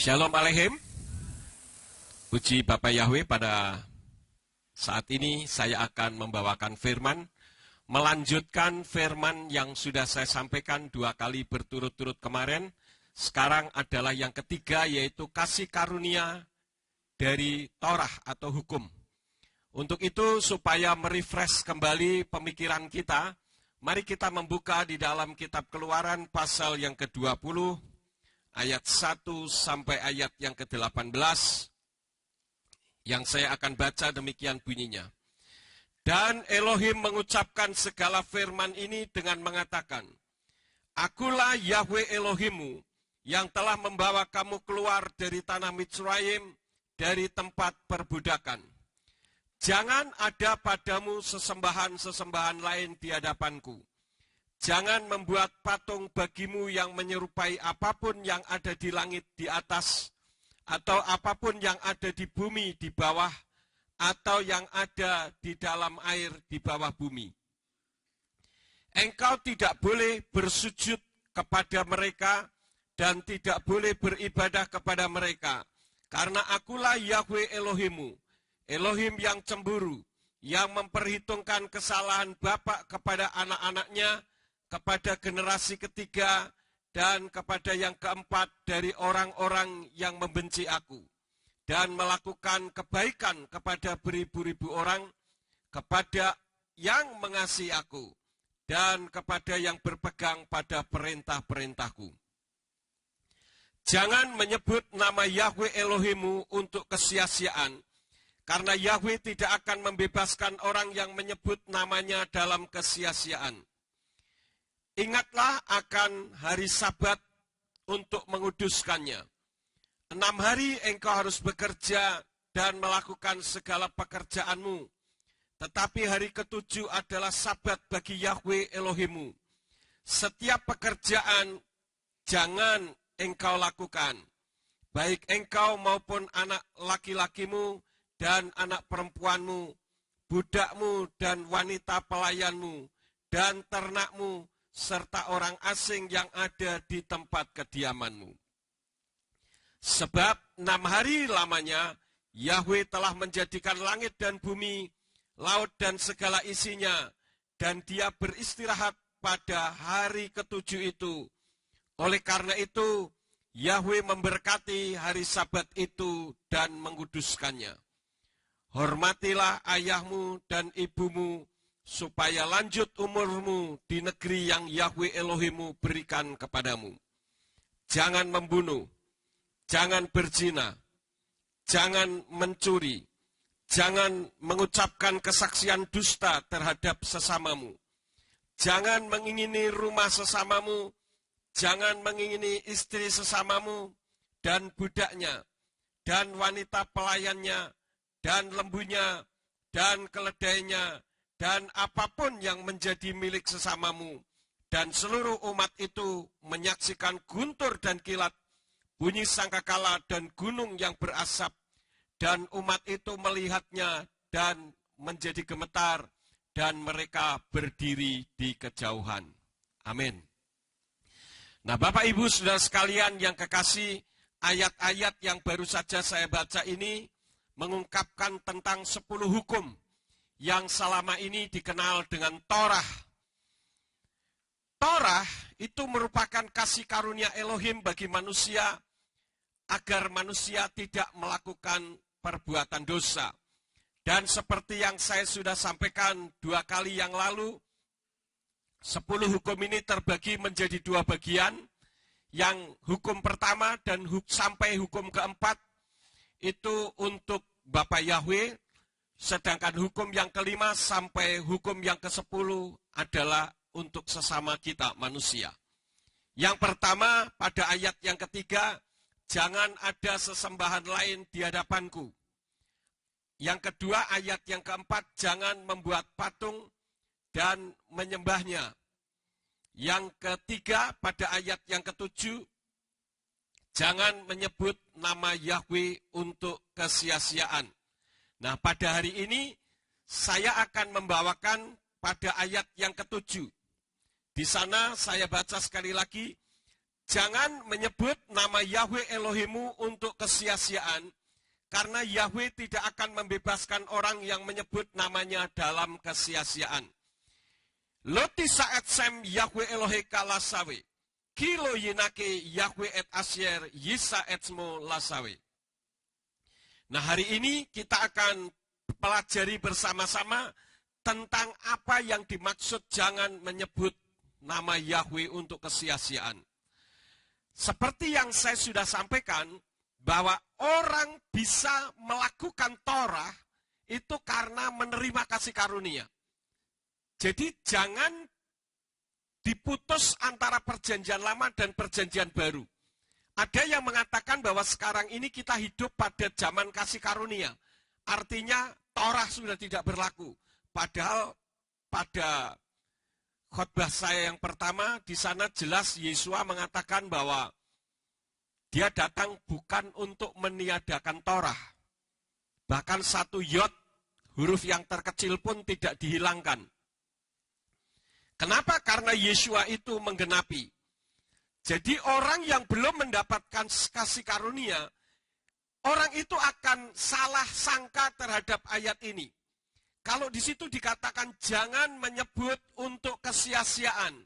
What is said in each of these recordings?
Shalom Aleichem. Puji Bapak Yahweh, pada saat ini saya akan membawakan firman, melanjutkan firman yang sudah saya sampaikan 2 kali berturut-turut kemarin. Sekarang adalah yang ketiga, yaitu kasih karunia dari Torah atau hukum. Untuk itu, supaya merefresh kembali pemikiran kita, mari kita membuka di dalam kitab Keluaran pasal yang ke-20, ayat 1 sampai ayat yang ke-18, yang saya akan baca demikian bunyinya. Dan Elohim mengucapkan segala firman ini dengan mengatakan, Akulah Yahweh Elohimmu, yang telah membawa kamu keluar dari tanah Mitsraim, dari tempat perbudakan. Jangan ada padamu sesembahan-sesembahan lain di hadapanku. Jangan membuat patung bagimu yang menyerupai apapun yang ada di langit di atas, atau apapun yang ada di bumi di bawah, atau yang ada di dalam air di bawah bumi. Engkau tidak boleh bersujud kepada mereka, dan tidak boleh beribadah kepada mereka, karena akulah Yahweh Elohimmu, Elohim yang cemburu, yang memperhitungkan kesalahan bapak kepada anak-anaknya, kepada generasi ketiga, dan kepada yang keempat dari orang-orang yang membenci aku, dan melakukan kebaikan kepada beribu-ribu orang, kepada yang mengasihi aku, dan kepada yang berpegang pada perintah-perintahku. Jangan menyebut nama Yahweh Elohimmu untuk kesia-siaan, karena Yahweh tidak akan membebaskan orang yang menyebut namanya dalam kesia-siaan. Ingatlah akan hari Sabat untuk menguduskannya. 6 hari engkau harus bekerja dan melakukan segala pekerjaanmu. Tetapi hari ke-7 adalah Sabat bagi Yahweh Elohimmu. Setiap pekerjaan jangan engkau lakukan, baik engkau maupun anak laki-lakimu dan anak perempuanmu, budakmu dan wanita pelayanmu, dan ternakmu, serta orang asing yang ada di tempat kediamanmu. Sebab 6 hari lamanya Yahweh telah menjadikan langit dan bumi, laut dan segala isinya, dan dia beristirahat pada hari ke-7 itu. Oleh karena itu, Yahweh memberkati hari Sabat itu dan menguduskannya. Hormatilah ayahmu dan ibumu, supaya lanjut umurmu di negeri yang Yahweh Elohimmu berikan kepadamu. Jangan membunuh, jangan berzina, jangan mencuri, jangan mengucapkan kesaksian dusta terhadap sesamamu, jangan mengingini rumah sesamamu, jangan mengingini istri sesamamu, dan budaknya, dan wanita pelayannya, dan lembunya, dan keledainya, dan apapun yang menjadi milik sesamamu. Dan seluruh umat itu menyaksikan guntur dan kilat, bunyi sangkakala dan gunung yang berasap. Dan umat itu melihatnya dan menjadi gemetar, dan mereka berdiri di kejauhan. Amin. Nah, Bapak Ibu Saudara sekalian yang kekasih, ayat-ayat yang baru saja saya baca ini mengungkapkan tentang 10 hukum yang selama ini dikenal dengan Torah. Torah itu merupakan kasih karunia Elohim bagi manusia, agar manusia tidak melakukan perbuatan dosa. Dan seperti yang saya sudah sampaikan 2 kali yang lalu, 10 hukum ini terbagi menjadi 2 bagian. Yang hukum pertama dan sampai hukum keempat itu untuk Bapak Yahweh, sedangkan hukum yang kelima sampai hukum yang ke-10 adalah untuk sesama kita manusia. Yang pertama pada ayat yang ketiga, jangan ada sesembahan lain di hadapanku. Yang kedua ayat yang keempat, jangan membuat patung dan menyembahnya. Yang ketiga pada ayat yang ke-7, jangan menyebut nama Yahweh untuk kesia-siaan. Nah, pada hari ini saya akan membawakan pada ayat yang ke-7. Di sana saya baca sekali lagi, Jangan menyebut nama Yahweh Elohimmu untuk kesia-siaan, karena Yahweh tidak akan membebaskan orang yang menyebut namanya dalam kesia-siaan. Loti saet sem Yahweh Eloheka lasawe, kilo yinake Yahweh et asyer yisa etsmo lasawe. Nah, hari ini kita akan pelajari bersama-sama tentang apa yang dimaksud jangan menyebut nama Yahweh untuk kesia-siaan. Seperti yang saya sudah sampaikan, bahwa orang bisa melakukan Torah itu karena menerima kasih karunia. Jadi jangan diputus antara perjanjian lama dan perjanjian baru. Ada yang mengatakan bahwa sekarang ini kita hidup pada zaman kasih karunia. Artinya Torah sudah tidak berlaku. Padahal pada khotbah saya yang pertama, di sana jelas Yesua mengatakan bahwa dia datang bukan untuk meniadakan Torah. Bahkan satu yod, huruf yang terkecil pun tidak dihilangkan. Kenapa? Karena Yesua itu menggenapi. Jadi orang yang belum mendapatkan kasih karunia, orang itu akan salah sangka terhadap ayat ini. Kalau di situ dikatakan jangan menyebut untuk kesia-siaan,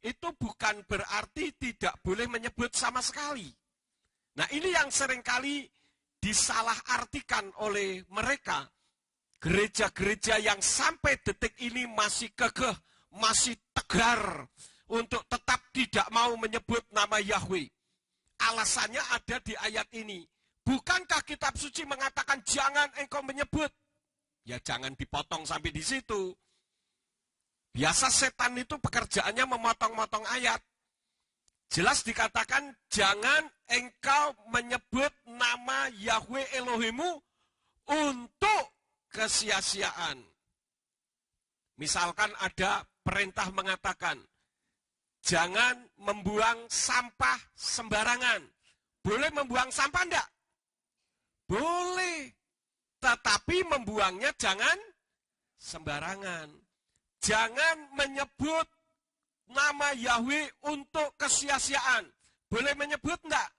itu bukan berarti tidak boleh menyebut sama sekali. Nah, ini yang seringkali disalahartikan oleh mereka. Gereja-gereja yang sampai detik ini masih kekeh, masih tegar untuk tetap tidak mau menyebut nama Yahweh. Alasannya ada di ayat ini. Bukankah kitab suci mengatakan jangan engkau menyebut? Ya jangan dipotong sampai di situ. Biasa setan itu pekerjaannya memotong-motong ayat. Jelas dikatakan jangan engkau menyebut nama Yahweh Elohimmu untuk kesia-siaan. Misalkan ada perintah mengatakan jangan membuang sampah sembarangan. Boleh membuang sampah enggak? Boleh. Tetapi membuangnya jangan sembarangan. Jangan menyebut nama Yahweh untuk kesia-siaan. Boleh menyebut enggak?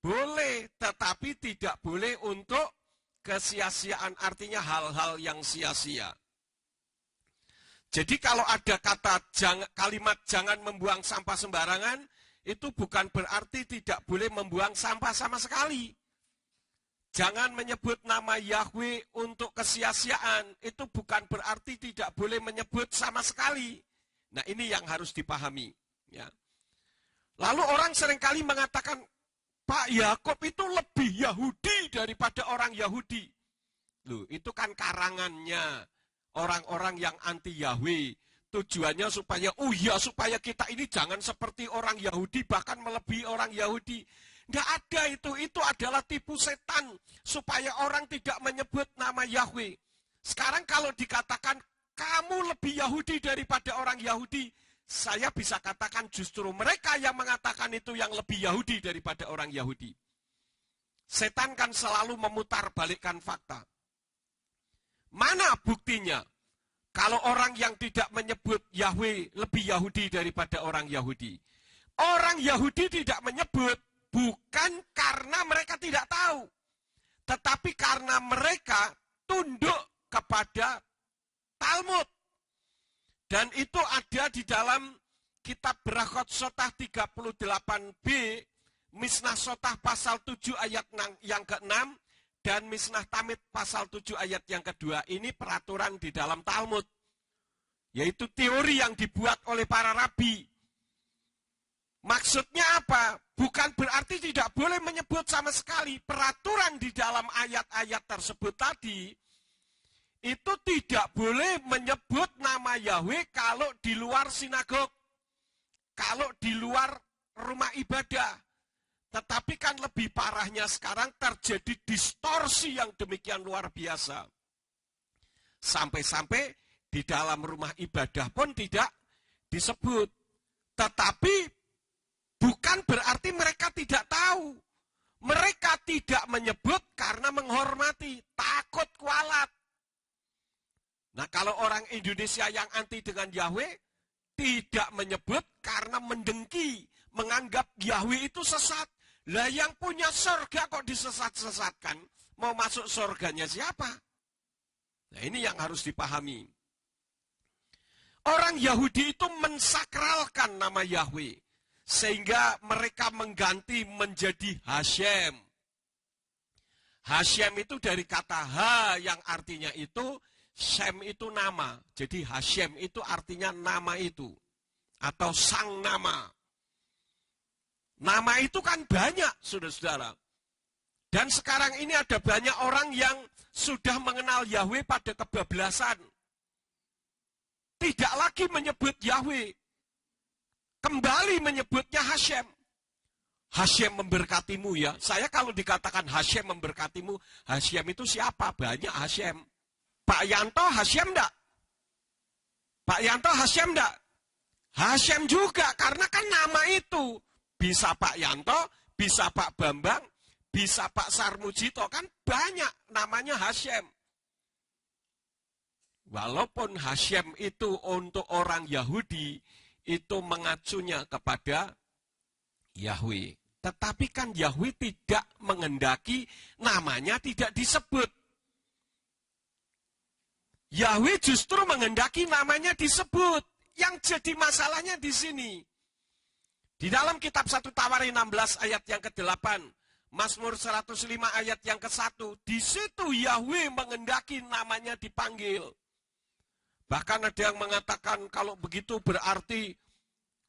Boleh, tetapi tidak boleh untuk kesia-siaan. Artinya hal-hal yang sia-sia. Jadi kalau ada kalimat jangan membuang sampah sembarangan, itu bukan berarti tidak boleh membuang sampah sama sekali. Jangan menyebut nama Yahweh untuk kesia-siaan. Itu bukan berarti tidak boleh menyebut sama sekali. Nah, ini yang harus dipahami. Ya. Lalu orang seringkali mengatakan, Pak Yakob itu lebih Yahudi daripada orang Yahudi. Loh, itu kan karangannya orang-orang yang anti Yahweh. Tujuannya supaya kita ini jangan seperti orang Yahudi, bahkan melebihi orang Yahudi. Nggak ada itu adalah tipu setan, supaya orang tidak menyebut nama Yahweh. Sekarang kalau dikatakan, kamu lebih Yahudi daripada orang Yahudi, saya bisa katakan justru mereka yang mengatakan itu yang lebih Yahudi daripada orang Yahudi. Setan kan selalu memutarbalikkan fakta. Mana buktinya? Kalau orang yang tidak menyebut Yahweh lebih Yahudi daripada orang Yahudi. Orang Yahudi tidak menyebut, bukan karena mereka tidak tahu, tetapi karena mereka tunduk kepada Talmud. Dan itu ada di dalam kitab Berachot Sotah 38b, Misnah Sotah pasal 7 ayat yang ke-6, dan Misnah Tamid pasal 7 ayat yang kedua. Ini peraturan di dalam Talmud, yaitu teori yang dibuat oleh para rabi. Maksudnya apa? Bukan berarti tidak boleh menyebut sama sekali. Peraturan di dalam ayat-ayat tersebut tadi, itu tidak boleh menyebut nama Yahweh kalau di luar sinagog, kalau di luar rumah ibadah. Tetapi kan lebih parahnya sekarang terjadi distorsi yang demikian luar biasa. Sampai-sampai di dalam rumah ibadah pun tidak disebut. Tetapi bukan berarti mereka tidak tahu. Mereka tidak menyebut karena menghormati, takut kualat. Nah, kalau orang Indonesia yang anti dengan Yahweh, tidak menyebut karena mendengki, menganggap Yahweh itu sesat. Lah yang punya surga kok disesat-sesatkan? Mau masuk surganya siapa? Nah ini yang harus dipahami. Orang Yahudi itu mensakralkan nama Yahweh. Sehingga mereka mengganti menjadi Hashem. Hashem itu dari kata Ha yang artinya itu, Shem itu nama. Jadi Hashem itu artinya nama itu. Atau sang nama. Nama itu kan banyak, saudara-saudara. Dan sekarang ini ada banyak orang yang sudah mengenal Yahweh pada kebablasan. Tidak lagi menyebut Yahweh. Kembali menyebutnya Hashem. Hashem memberkatimu ya. Saya kalau dikatakan Hashem memberkatimu, Hashem itu siapa? Banyak Hashem. Pak Yanto Hashem enggak? Pak Yanto Hashem enggak? Hashem juga, karena kan nama itu. Bisa Pak Yanto, bisa Pak Bambang, bisa Pak Sarmujito, kan banyak namanya Hashem. Walaupun Hashem itu untuk orang Yahudi, itu mengacunya kepada Yahweh. Tetapi kan Yahweh tidak menghendaki namanya tidak disebut. Yahweh justru menghendaki namanya disebut. Yang jadi masalahnya di sini. Di dalam kitab 1 Tawari 16 ayat yang ke-8, Mazmur 105 ayat yang ke-1, di situ Yahweh menghendaki namanya dipanggil. Bahkan ada yang mengatakan kalau begitu berarti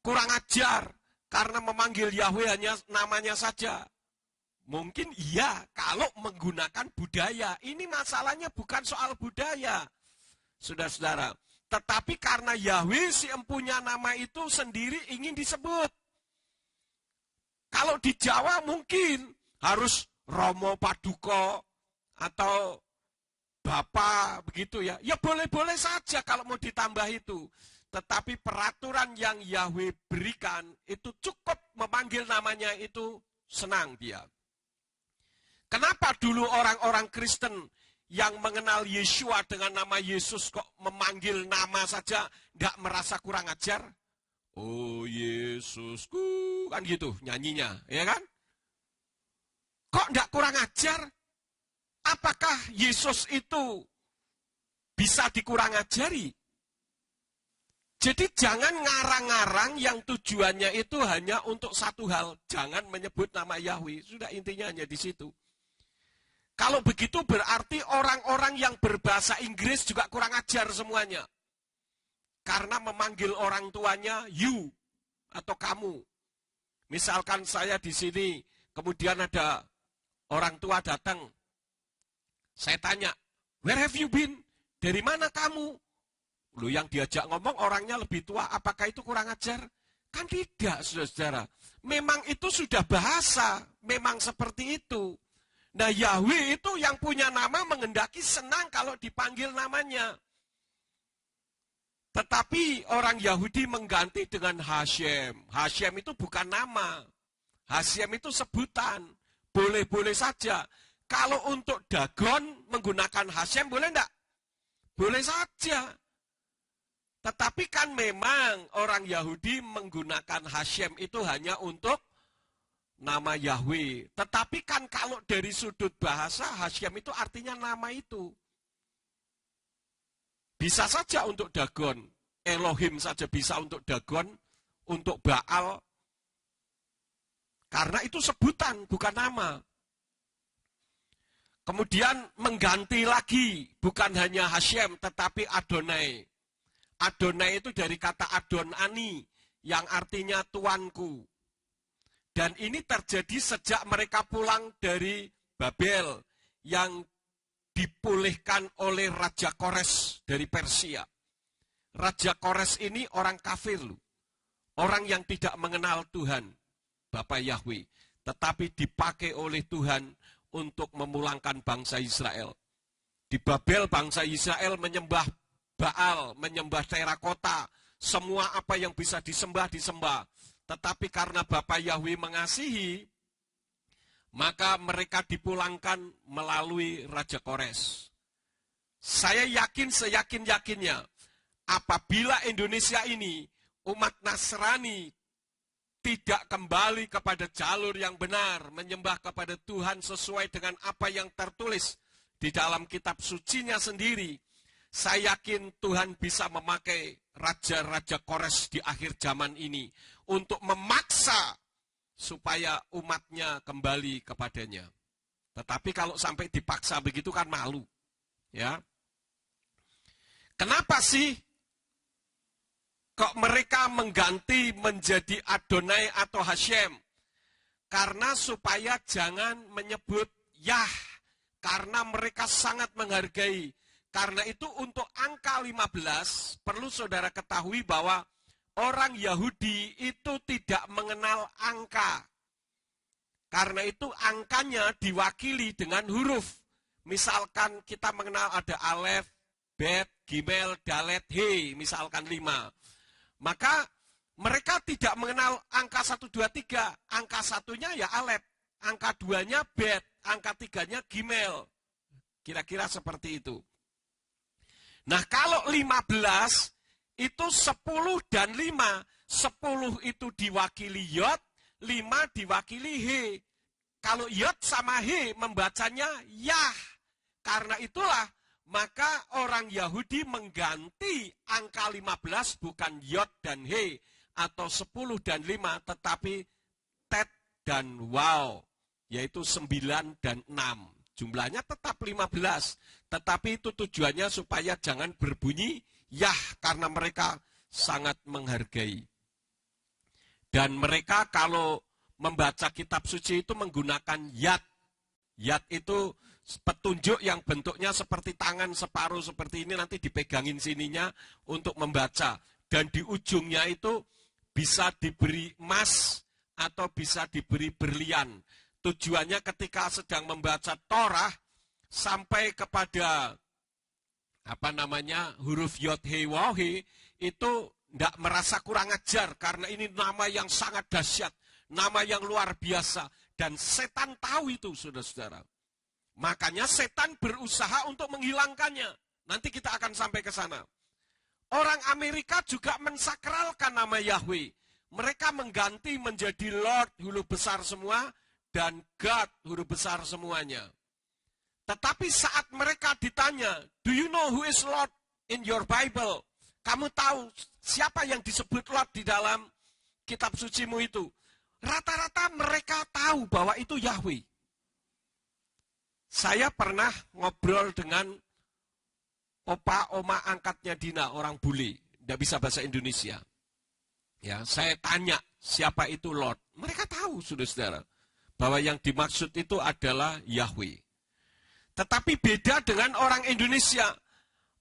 kurang ajar karena memanggil Yahweh hanya namanya saja. Mungkin iya kalau menggunakan budaya. Ini masalahnya bukan soal budaya, saudara-saudara. Tetapi karena Yahweh si empunya nama itu sendiri ingin disebut. Kalau di Jawa mungkin harus Romo Paduka atau Bapak begitu ya. Ya boleh-boleh saja kalau mau ditambah itu. Tetapi peraturan yang Yahweh berikan itu cukup memanggil namanya itu senang dia. Kenapa dulu orang-orang Kristen yang mengenal Yeshua dengan nama Yesus kok memanggil nama saja tidak merasa kurang ajar? Oh Yesusku, kan gitu nyanyinya, ya kan? Kok tidak kurang ajar? Apakah Yesus itu bisa dikurang ajari? Jadi jangan ngarang-ngarang yang tujuannya itu hanya untuk satu hal. Jangan menyebut nama Yahweh. Sudah intinya hanya di situ. Kalau begitu berarti orang-orang yang berbahasa Inggris juga kurang ajar semuanya. Karena memanggil orang tuanya you atau kamu. Misalkan saya di sini, kemudian ada orang tua datang. Saya tanya, where have you been? Dari mana kamu? Loh, yang diajak ngomong orangnya lebih tua, apakah itu kurang ajar? Kan tidak, saudara-saudara. Memang itu sudah bahasa, memang seperti itu. Nah, Yahweh itu yang punya nama menghendaki senang kalau dipanggil namanya. Tetapi orang Yahudi mengganti dengan Hashem. Hashem itu bukan nama. Hashem itu sebutan. Boleh-boleh saja. Kalau untuk Dagon menggunakan Hashem boleh enggak? Boleh saja. Tetapi kan memang orang Yahudi menggunakan Hashem itu hanya untuk nama Yahweh. Tetapi kan kalau dari sudut bahasa Hashem itu artinya nama itu. Bisa saja untuk Dagon. Elohim saja bisa untuk Dagon, untuk Baal. Karena itu sebutan, bukan nama. Kemudian mengganti lagi, bukan hanya Hashem, tetapi Adonai. Adonai itu dari kata Adonani, yang artinya tuanku. Dan ini terjadi sejak mereka pulang dari Babel, yang dipulihkan oleh Raja Kores dari Persia. Raja Kores ini orang kafir, orang yang tidak mengenal Tuhan, Bapa Yahweh. Tetapi dipakai oleh Tuhan untuk memulangkan bangsa Israel. Di Babel bangsa Israel menyembah Baal, menyembah terakota, semua apa yang bisa disembah, disembah. Tetapi karena Bapa Yahweh mengasihi, maka mereka dipulangkan melalui Raja Kores. Saya yakin seyakin-yakinnya, apabila Indonesia ini, umat Nasrani, tidak kembali kepada jalur yang benar, menyembah kepada Tuhan sesuai dengan apa yang tertulis di dalam kitab sucinya sendiri, saya yakin Tuhan bisa memakai raja-raja Kores di akhir zaman ini untuk memaksa supaya umatnya kembali kepadanya. Tetapi kalau sampai dipaksa begitu kan malu. Ya. Kenapa sih kok mereka mengganti menjadi Adonai atau Hashem? Karena supaya jangan menyebut Yah, karena mereka sangat menghargai. Karena itu untuk angka 15, perlu saudara ketahui bahwa orang Yahudi itu tidak mengenal angka. Karena itu angkanya diwakili dengan huruf. Misalkan kita mengenal ada Alef, Bet, Gimel, Dalet, He, misalkan 5. Maka mereka tidak mengenal angka 1, 2, 3. Angka 1-nya ya Alef, angka 2-nya Bet, angka 3-nya Gimel. Kira-kira seperti itu. Nah kalau 15 itu 10 dan 5. 10 itu diwakili Yod, 5 diwakili He. Kalau Yod sama He membacanya Yah. Karena itulah maka orang Yahudi mengganti angka 15 bukan Yod dan He atau 10 dan 5 tetapi Tet dan Waw, yaitu 9 dan 6. Jumlahnya tetap 15, tetapi itu tujuannya supaya jangan berbunyi Yah karena mereka sangat menghargai. Dan mereka kalau membaca kitab suci itu menggunakan Yad. Yad itu petunjuk yang bentuknya seperti tangan separuh seperti ini, nanti dipegangin sininya untuk membaca. Dan di ujungnya itu bisa diberi emas atau bisa diberi berlian. Tujuannya ketika sedang membaca Torah sampai kepada huruf Yod He Waw He itu tidak merasa kurang ajar karena ini nama yang sangat dahsyat, nama yang luar biasa, dan setan tahu itu, saudara-saudara. Makanya setan berusaha untuk menghilangkannya. Nanti kita akan sampai ke sana. Orang Amerika juga mensakralkan nama Yahweh. Mereka mengganti menjadi Lord, huruf besar semua, dan God, huruf besar semuanya. Tetapi saat mereka ditanya, do you know who is Lord in your Bible? Kamu tahu siapa yang disebut Lord di dalam kitab sucimu itu? Rata-rata mereka tahu bahwa itu Yahweh. Saya pernah ngobrol dengan oma angkatnya Dina, orang bule, tidak bisa bahasa Indonesia. Ya, saya tanya siapa itu Lord. Mereka tahu, saudara-saudara, bahwa yang dimaksud itu adalah Yahweh. Tetapi beda dengan orang Indonesia.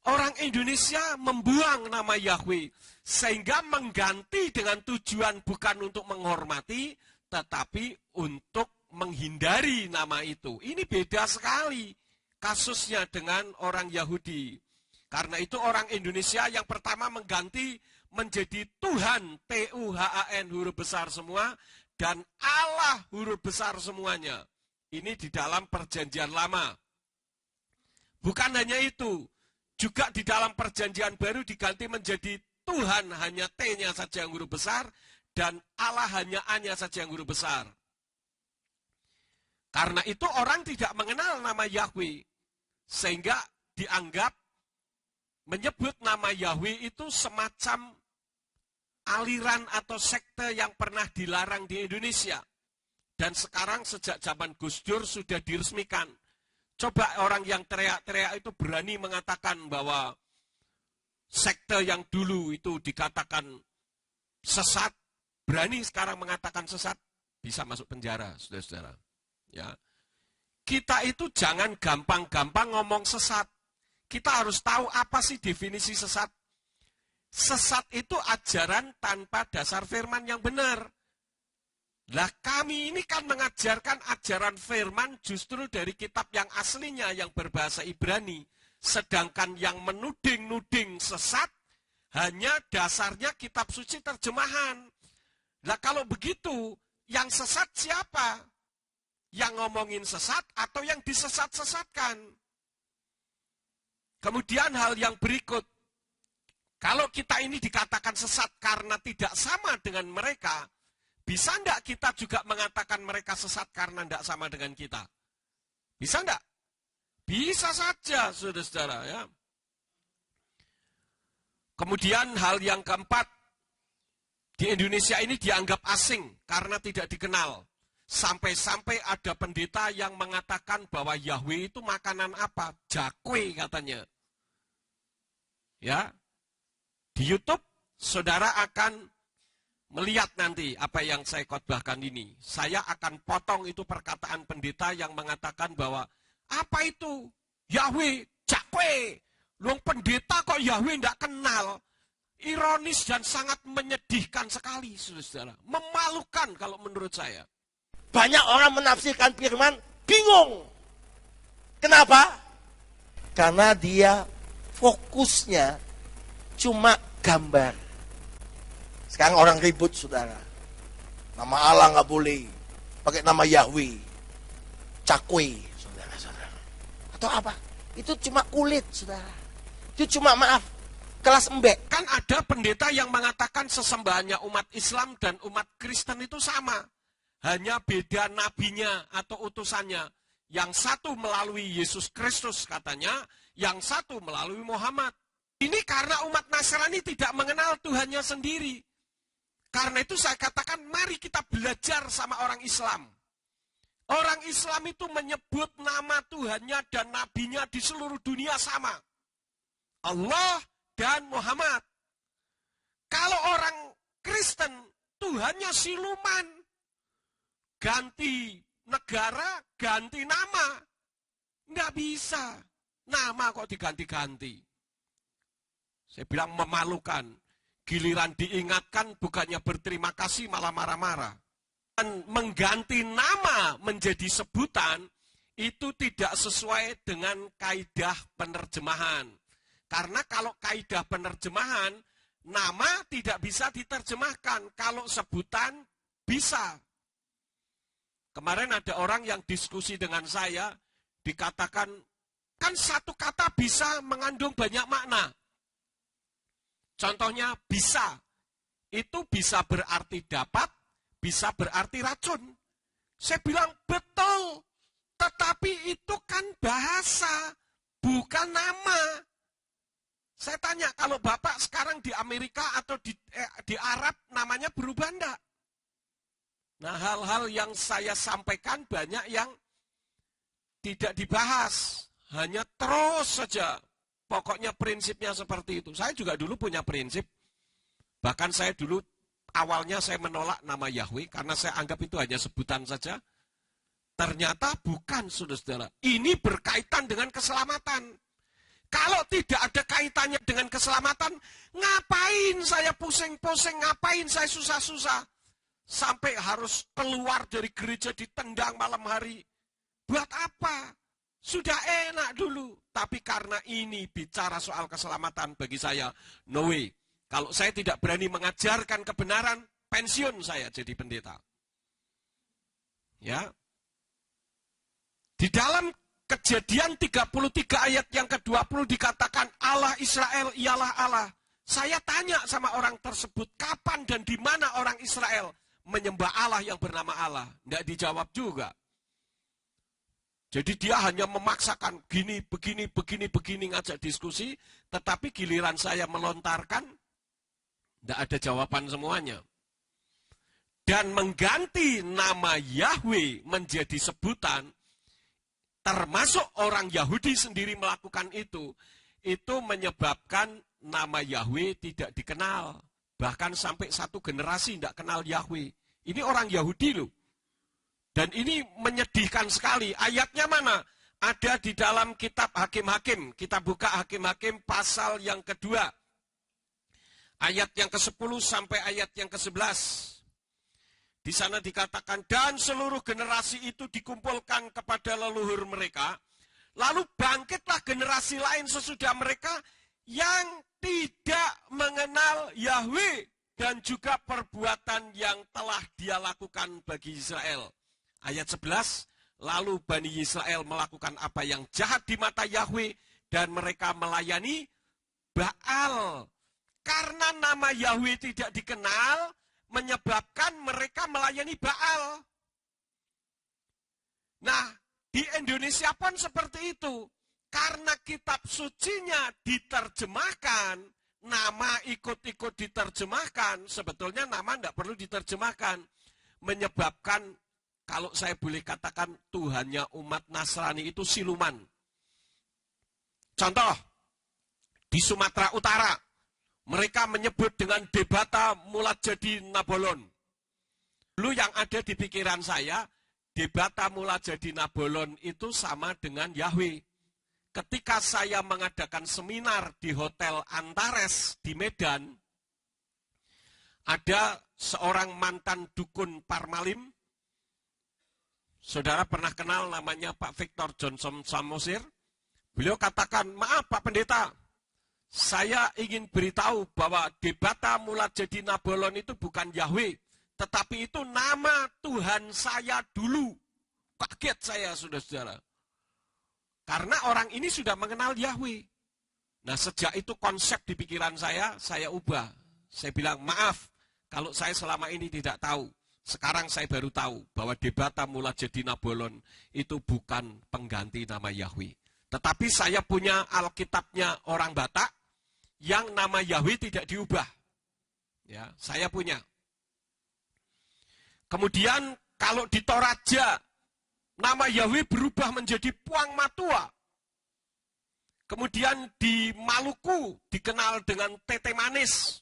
Orang Indonesia membuang nama Yahweh, sehingga mengganti dengan tujuan bukan untuk menghormati, tetapi untuk menghindari nama itu. Ini beda sekali kasusnya dengan orang Yahudi. Karena itu orang Indonesia yang pertama mengganti menjadi Tuhan, T-U-H-A-N, huruf besar semua, dan Allah, huruf besar semuanya. Ini di dalam perjanjian lama. Bukan hanya itu, juga di dalam perjanjian baru diganti menjadi Tuhan, hanya T-nya saja yang huruf besar, dan Allah hanya A-nya saja yang huruf besar. Karena itu orang tidak mengenal nama Yahweh, sehingga dianggap menyebut nama Yahweh itu semacam aliran atau sekte yang pernah dilarang di Indonesia. Dan sekarang sejak zaman Gus Dur sudah diresmikan. Coba orang yang teriak-teriak itu berani mengatakan bahwa sekte yang dulu itu dikatakan sesat, berani sekarang mengatakan sesat, bisa masuk penjara, saudara-saudara. Ya. Kita itu jangan gampang-gampang ngomong sesat. Kita harus tahu apa sih definisi sesat. Sesat itu ajaran tanpa dasar firman yang benar. Lah kami ini kan mengajarkan ajaran firman justru dari kitab yang aslinya yang berbahasa Ibrani. Sedangkan yang menuding-nuding sesat hanya dasarnya kitab suci terjemahan. Lah kalau begitu, yang sesat siapa? Yang ngomongin sesat atau yang disesat-sesatkan? Kemudian hal yang berikut. Kalau kita ini dikatakan sesat karena tidak sama dengan mereka, Bisa enggak kita juga mengatakan mereka sesat karena enggak sama dengan kita? Bisa enggak? Bisa saja, saudara-saudara. Ya. Kemudian hal yang keempat, di Indonesia ini dianggap asing karena tidak dikenal. Sampai-sampai ada pendeta yang mengatakan bahwa Yahweh itu makanan apa? Jakwe katanya. Ya, di YouTube saudara akan melihat nanti apa yang saya khotbahkan ini. Saya akan potong itu perkataan pendeta yang mengatakan bahwa apa itu Yahweh Jakwe. Luang pendeta kok Yahweh tidak kenal. Ironis dan sangat menyedihkan sekali, saudara. Memalukan kalau menurut saya. Banyak orang menafsirkan firman bingung. Kenapa? Karena dia fokusnya cuma gambar. Sekarang orang ribut, saudara. Nama Allah nggak boleh. Pakai nama Yahweh. Cakwe, saudara-saudara. Atau apa? Itu cuma kulit, saudara. Itu cuma maaf. Kelas embek. Kan ada pendeta yang mengatakan sesembahannya umat Islam dan umat Kristen itu sama. Hanya beda nabinya atau utusannya. Yang satu melalui Yesus Kristus katanya, yang satu melalui Muhammad. Ini karena umat Nasrani tidak mengenal Tuhannya sendiri. Karena itu saya katakan mari kita belajar sama orang Islam. Orang Islam itu menyebut nama Tuhannya dan nabinya di seluruh dunia sama. Allah dan Muhammad. Kalau orang Kristen, Tuhannya siluman. Ganti negara, ganti nama. Nggak bisa. Nama kok diganti-ganti. Saya bilang memalukan. Giliran diingatkan bukannya berterima kasih malah marah-marah. Dan mengganti nama menjadi sebutan itu tidak sesuai dengan kaidah penerjemahan. Karena kalau kaidah penerjemahan, nama tidak bisa diterjemahkan. Kalau sebutan bisa. Kemarin ada orang yang diskusi dengan saya, dikatakan, kan satu kata bisa mengandung banyak makna. Contohnya bisa. Itu bisa berarti dapat, bisa berarti racun. Saya bilang betul, tetapi itu kan bahasa, bukan nama. Saya tanya, kalau Bapak sekarang di Amerika atau di Arab, namanya berubah enggak? Nah, hal-hal yang saya sampaikan banyak yang tidak dibahas. Hanya terus saja. Pokoknya prinsipnya seperti itu. Saya juga dulu punya prinsip. Bahkan saya dulu awalnya saya menolak nama Yahweh karena saya anggap itu hanya sebutan saja. Ternyata bukan, saudara-saudara. Ini berkaitan dengan keselamatan. Kalau tidak ada kaitannya dengan keselamatan, ngapain saya pusing-pusing, ngapain saya susah-susah. Sampai harus keluar dari gereja ditendang malam hari. Buat apa? Sudah enak dulu. Tapi karena ini bicara soal keselamatan bagi saya, no way. Kalau saya tidak berani mengajarkan kebenaran, pensiun saya jadi pendeta. Ya. Di dalam Kejadian 33 ayat yang ke-20 dikatakan Allah Israel ialah Allah. Saya tanya sama orang tersebut, kapan dan di mana orang Israel menyembah Allah yang bernama Allah? Tidak dijawab juga. Jadi dia hanya memaksakan begini ngajak diskusi, tetapi giliran saya melontarkan, tidak ada jawaban semuanya. Dan mengganti nama Yahweh menjadi sebutan, termasuk orang Yahudi sendiri melakukan itu menyebabkan nama Yahweh tidak dikenal. Bahkan sampai satu generasi tidak kenal Yahweh. Ini orang Yahudi loh. Dan ini menyedihkan sekali. Ayatnya mana? Ada di dalam kitab Hakim-Hakim. Kita buka Hakim-Hakim pasal yang kedua. Ayat yang ke-10 sampai ayat yang ke-11. Di sana dikatakan, dan seluruh generasi itu dikumpulkan kepada leluhur mereka. Lalu bangkitlah generasi lain sesudah mereka yang tidak mengenal Yahweh dan juga perbuatan yang telah dia lakukan bagi Israel. Ayat 11, lalu Bani Israel melakukan apa yang jahat di mata Yahweh dan mereka melayani Baal. Karena nama Yahweh tidak dikenal, menyebabkan mereka melayani Baal. Nah, di Indonesia pun seperti itu. Karena kitab sucinya diterjemahkan, nama ikut-ikut diterjemahkan, sebetulnya nama tidak perlu diterjemahkan. Menyebabkan, kalau saya boleh katakan, Tuhannya umat Nasrani itu siluman. Contoh, di Sumatera Utara, mereka menyebut dengan Debata Mulajadi Nabolon. Dulu yang ada di pikiran saya, Debata Mulajadi Nabolon itu sama dengan Yahweh. Ketika saya mengadakan seminar di Hotel Antares di Medan, ada seorang mantan dukun Parmalim. Saudara pernah kenal namanya Pak Victor Johnson Samosir? Beliau katakan, maaf Pak Pendeta, saya ingin beritahu bahwa Debata Mulajadi Nabolon itu bukan Yahweh, tetapi itu nama Tuhan saya dulu. Kaget saya, saudara-saudara. Karena orang ini sudah mengenal Yahweh. Nah, sejak itu konsep di pikiran saya ubah. Saya bilang, maaf, kalau saya selama ini tidak tahu. Sekarang saya baru tahu bahwa Debata Mulajadi Nabolon itu bukan pengganti nama Yahweh. Tetapi saya punya Alkitabnya orang Batak yang nama Yahweh tidak diubah. Ya, saya punya. Kemudian kalau di Toraja, nama Yahweh berubah menjadi Puang Matua. Kemudian di Maluku dikenal dengan Tete Manis.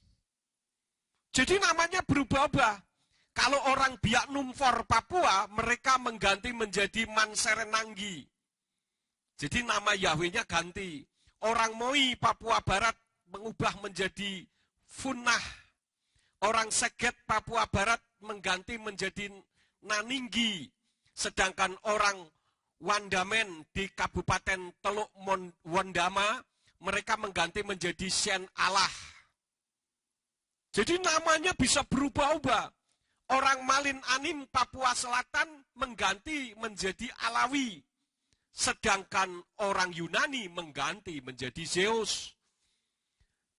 Jadi namanya berubah-ubah. Kalau orang Biak Numfor Papua, mereka mengganti menjadi Manserenanggi. Jadi nama Yahwehnya ganti. Orang Moi Papua Barat mengubah menjadi Funah. Orang Seget Papua Barat mengganti menjadi Naninggi. Sedangkan orang Wandamen di Kabupaten Teluk Wondama, mereka mengganti menjadi Sien Allah. Jadi namanya bisa berubah-ubah. Orang Malin Anim Papua Selatan mengganti menjadi Alawi. Sedangkan orang Yunani mengganti menjadi Zeus.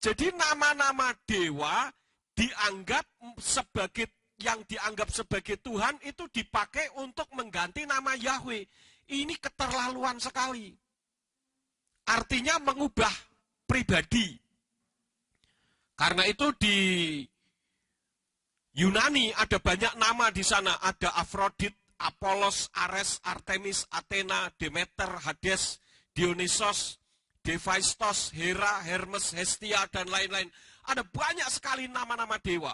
Jadi nama-nama dewa dianggap sebagai yang dianggap sebagai Tuhan itu dipakai untuk mengganti nama Yahweh. Ini keterlaluan sekali. Artinya mengubah pribadi. Karena itu di Yunani ada banyak nama di sana. Ada Afrodit, Apollos, Ares, Artemis, Athena, Demeter, Hades, Dionysos, Hephaistos, Hera, Hermes, Hestia, dan lain-lain. Ada banyak sekali nama-nama dewa.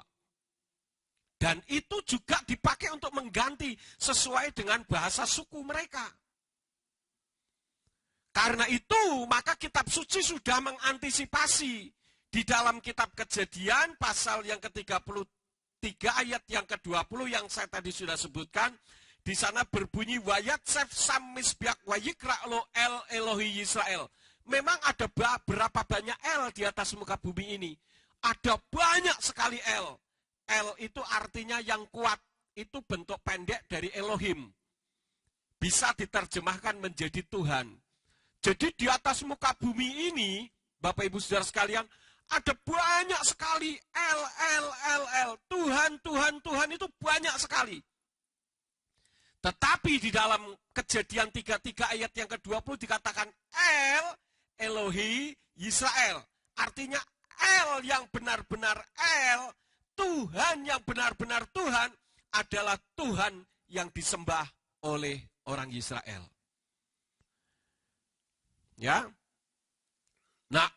Dan itu juga dipakai untuk mengganti sesuai dengan bahasa suku mereka. Karena itu, maka kitab suci sudah mengantisipasi. Di dalam kitab Kejadian, pasal yang ke-33 ayat yang ke-20 yang saya tadi sudah sebutkan, di sana berbunyi, Wayat sef sam misbyak wayikra lo el Elohi Yisrael. Memang ada berapa banyak El di atas muka bumi ini? Ada banyak sekali El. El itu artinya yang kuat. Itu bentuk pendek dari Elohim. Bisa diterjemahkan menjadi Tuhan. Jadi di atas muka bumi ini, Bapak Ibu Saudara sekalian, ada banyak sekali El. Tuhan itu banyak sekali. Tetapi di dalam Kejadian 33 ayat yang ke-20 dikatakan El, Elohi, Yisrael. Artinya El yang benar-benar El, Tuhan yang benar-benar Tuhan adalah Tuhan yang disembah oleh orang Israel. Ya. Nah,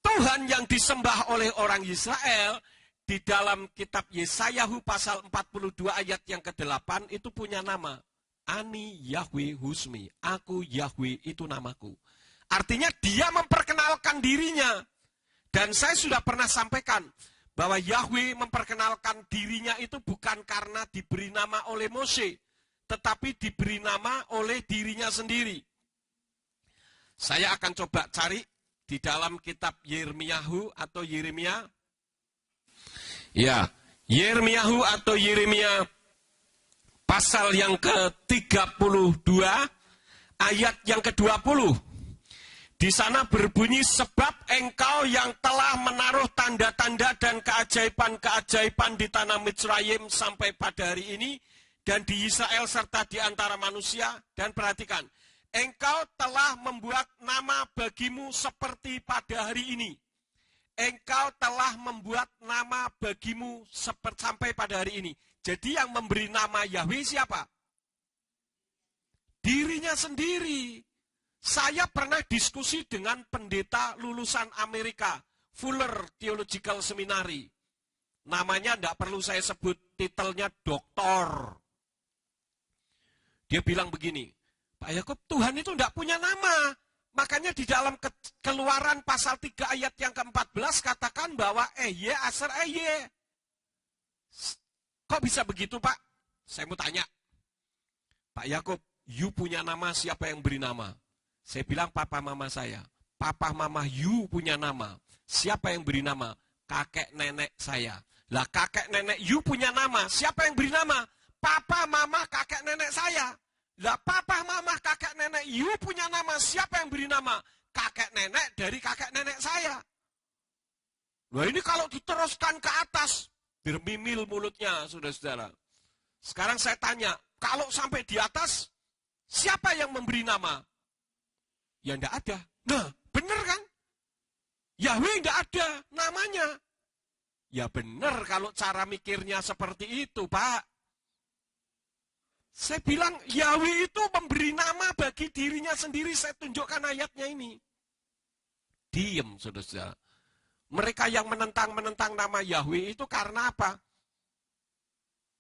Tuhan yang disembah oleh orang Israel di dalam kitab Yesayahu pasal 42 ayat yang ke-8 itu punya nama. Ani Yahweh Husmi. Aku Yahweh itu namaku. Artinya dia memperkenalkan dirinya. Dan saya sudah pernah sampaikan bahwa Yahweh memperkenalkan dirinya itu bukan karena diberi nama oleh Mose, tetapi diberi nama oleh dirinya sendiri. Saya akan coba cari di dalam kitab Yeremiyahu atau Yeremia. Ya, Yeremiyahu atau Yeremia pasal yang ke-32 ayat yang ke-20. Di sana berbunyi, sebab engkau yang telah menaruh tanda-tanda dan keajaiban-keajaiban di tanah Mitsraim sampai pada hari ini, dan di Israel serta di antara manusia. Dan perhatikan, engkau telah membuat nama bagimu seperti pada hari ini. Engkau telah membuat nama bagimu sampai pada hari ini. Jadi yang memberi nama Yahweh siapa? Dirinya sendiri. Saya pernah diskusi dengan pendeta lulusan Amerika, Fuller Theological Seminary. Namanya tidak perlu saya sebut, titelnya doktor. Dia bilang begini, Pak Yakub, Tuhan itu tidak punya nama. Makanya di dalam Keluaran pasal 3 ayat yang ke-14 katakan bahwa Ehye Aser Ehye. Kok bisa begitu, Pak? Saya mau tanya. Pak Yakub, you punya nama, siapa yang beri nama? Saya bilang papa mama saya. Papa mama you punya nama. Siapa yang beri nama? Kakek nenek saya. Lah kakek nenek you punya nama. Siapa yang beri nama? Papa mama kakek nenek saya. Lah papa mama kakek nenek you punya nama. Siapa yang beri nama? Kakek nenek dari kakek nenek saya. Nah ini kalau diteruskan ke atas, bermimil mulutnya, saudara-saudara. Sekarang saya tanya, kalau sampai di atas, siapa yang memberi nama? Ya enggak ada. Nah, benar kan? Yahweh enggak ada namanya. Ya benar kalau cara mikirnya seperti itu, Pak. Saya bilang, Yahweh itu memberi nama bagi dirinya sendiri. Saya tunjukkan ayatnya ini. Diam, saudara-saudara. Mereka yang menentang nama Yahweh itu karena apa?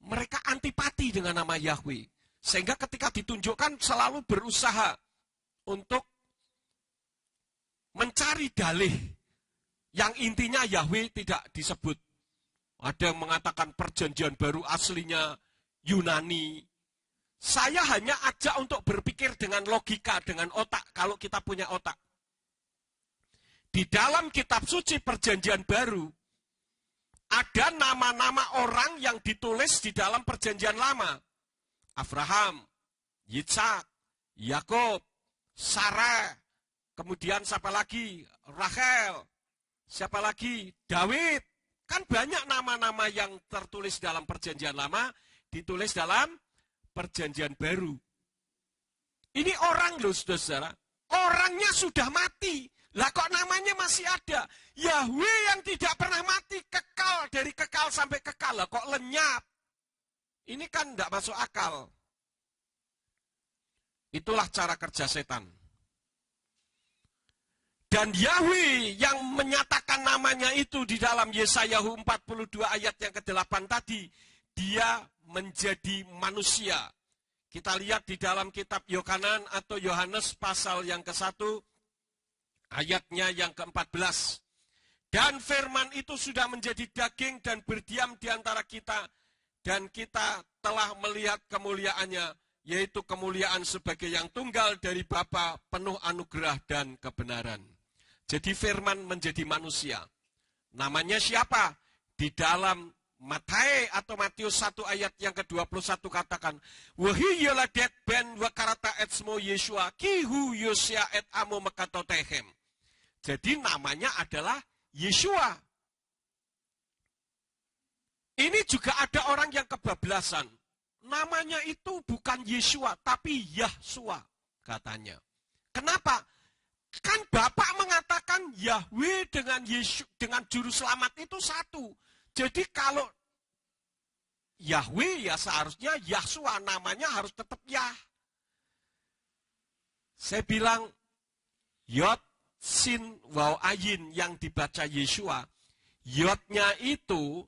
Mereka antipati dengan nama Yahweh. Sehingga ketika ditunjukkan selalu berusaha untuk mencari dalih yang intinya Yahweh tidak disebut. Ada yang mengatakan perjanjian baru aslinya Yunani. Saya hanya ajak untuk berpikir dengan logika, dengan otak, kalau kita punya otak. Di dalam kitab suci perjanjian baru, ada nama-nama orang yang ditulis di dalam perjanjian lama. Abraham, Yitzhak, Yakub, Sarah, kemudian siapa lagi? Rachel, siapa lagi? Daud. Kan banyak nama-nama yang tertulis dalam perjanjian lama, ditulis dalam perjanjian baru. Ini orang loh, saudara. Orangnya sudah mati. Lah kok namanya masih ada? Yahweh yang tidak pernah mati, kekal, dari kekal sampai kekal. Lah kok lenyap? Ini kan tidak masuk akal. Itulah cara kerja setan. Dan Yahweh yang menyatakan namanya itu di dalam Yesayahu 42 ayat yang ke-8 tadi, dia menjadi manusia. Kita lihat di dalam kitab Yohanan atau Yohanes pasal yang ke-1, ayatnya yang ke-14. Dan firman itu sudah menjadi daging dan berdiam di antara kita, dan kita telah melihat kemuliaannya, yaitu kemuliaan sebagai yang tunggal dari Bapa, penuh anugerah dan kebenaran. Jadi firman menjadi manusia. Namanya siapa? Di dalam Matius 1 ayat yang ke-21 katakan, Wahi yoladet ben wakarata etsmo Yeshua kihu Yosia et amo mekatotehem. Jadi namanya adalah Yeshua. Ini juga ada orang yang kebablasan. Namanya itu bukan Yeshua, tapi Yahshua katanya. Kenapa? Kan Bapak mengatakan Yahweh dengan juru selamat itu satu. Jadi kalau Yahweh ya seharusnya Yahshua, namanya harus tetap Yah. Saya bilang Yod, Sin, Waw, Ayin yang dibaca Yeshua, Yodnya itu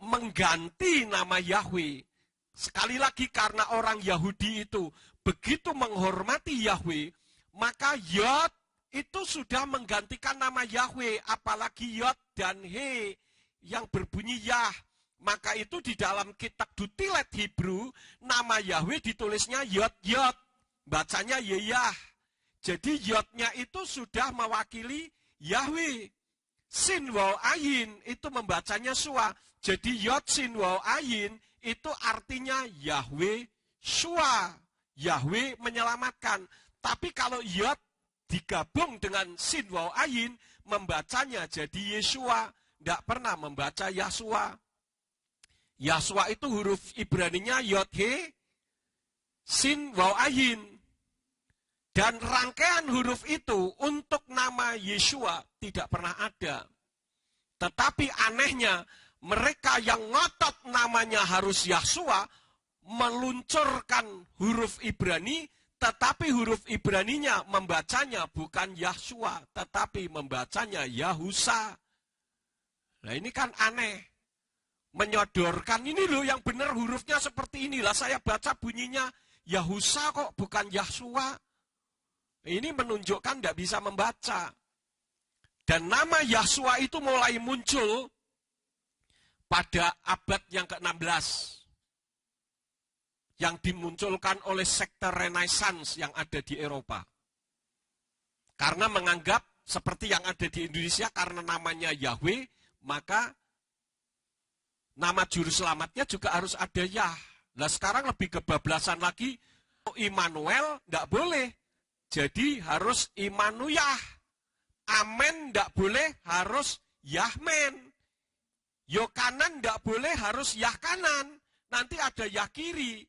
mengganti nama Yahweh. Sekali lagi karena orang Yahudi itu begitu menghormati Yahweh, maka Yod itu sudah menggantikan nama Yahweh, apalagi Yod dan He yang berbunyi Yah. Maka itu di dalam kitab Dutilet Hebrew, nama Yahweh ditulisnya Yod-Yod, bacanya Yeyah. Jadi Yodnya itu sudah mewakili Yahweh. Sin Waw Ayin itu membacanya Shua. Jadi Yod Sin Waw Ayin itu artinya Yahweh Shua. Yahweh menyelamatkan. Tapi kalau Yod digabung dengan sin waw ayin, membacanya jadi Yeshua, tidak pernah membaca Yasua. Yasua itu huruf Ibraninya Yod He, sin waw ayin. Dan rangkaian huruf itu untuk nama Yeshua tidak pernah ada. Tetapi anehnya, mereka yang ngotot namanya harus Yasua, meluncurkan huruf Ibrani, tetapi huruf Ibraninya membacanya bukan Yahshua, tetapi membacanya Yahusa. Nah ini kan aneh. Menyodorkan, ini loh yang benar hurufnya seperti inilah, saya baca bunyinya Yahusa kok, bukan Yahshua. Ini menunjukkan tidak bisa membaca. Dan nama Yahshua itu mulai muncul pada abad yang ke-16. Yang dimunculkan oleh sekte Renaissance yang ada di Eropa. Karena menganggap seperti yang ada di Indonesia, karena namanya Yahweh, maka nama juru selamatnya juga harus ada Yah. Nah sekarang lebih kebablasan lagi, Immanuel tidak boleh. Jadi harus Immanuyah. Amen tidak boleh, harus Yahmen. Yokanan tidak boleh, harus Yahkanan. Nanti ada Yah kiri.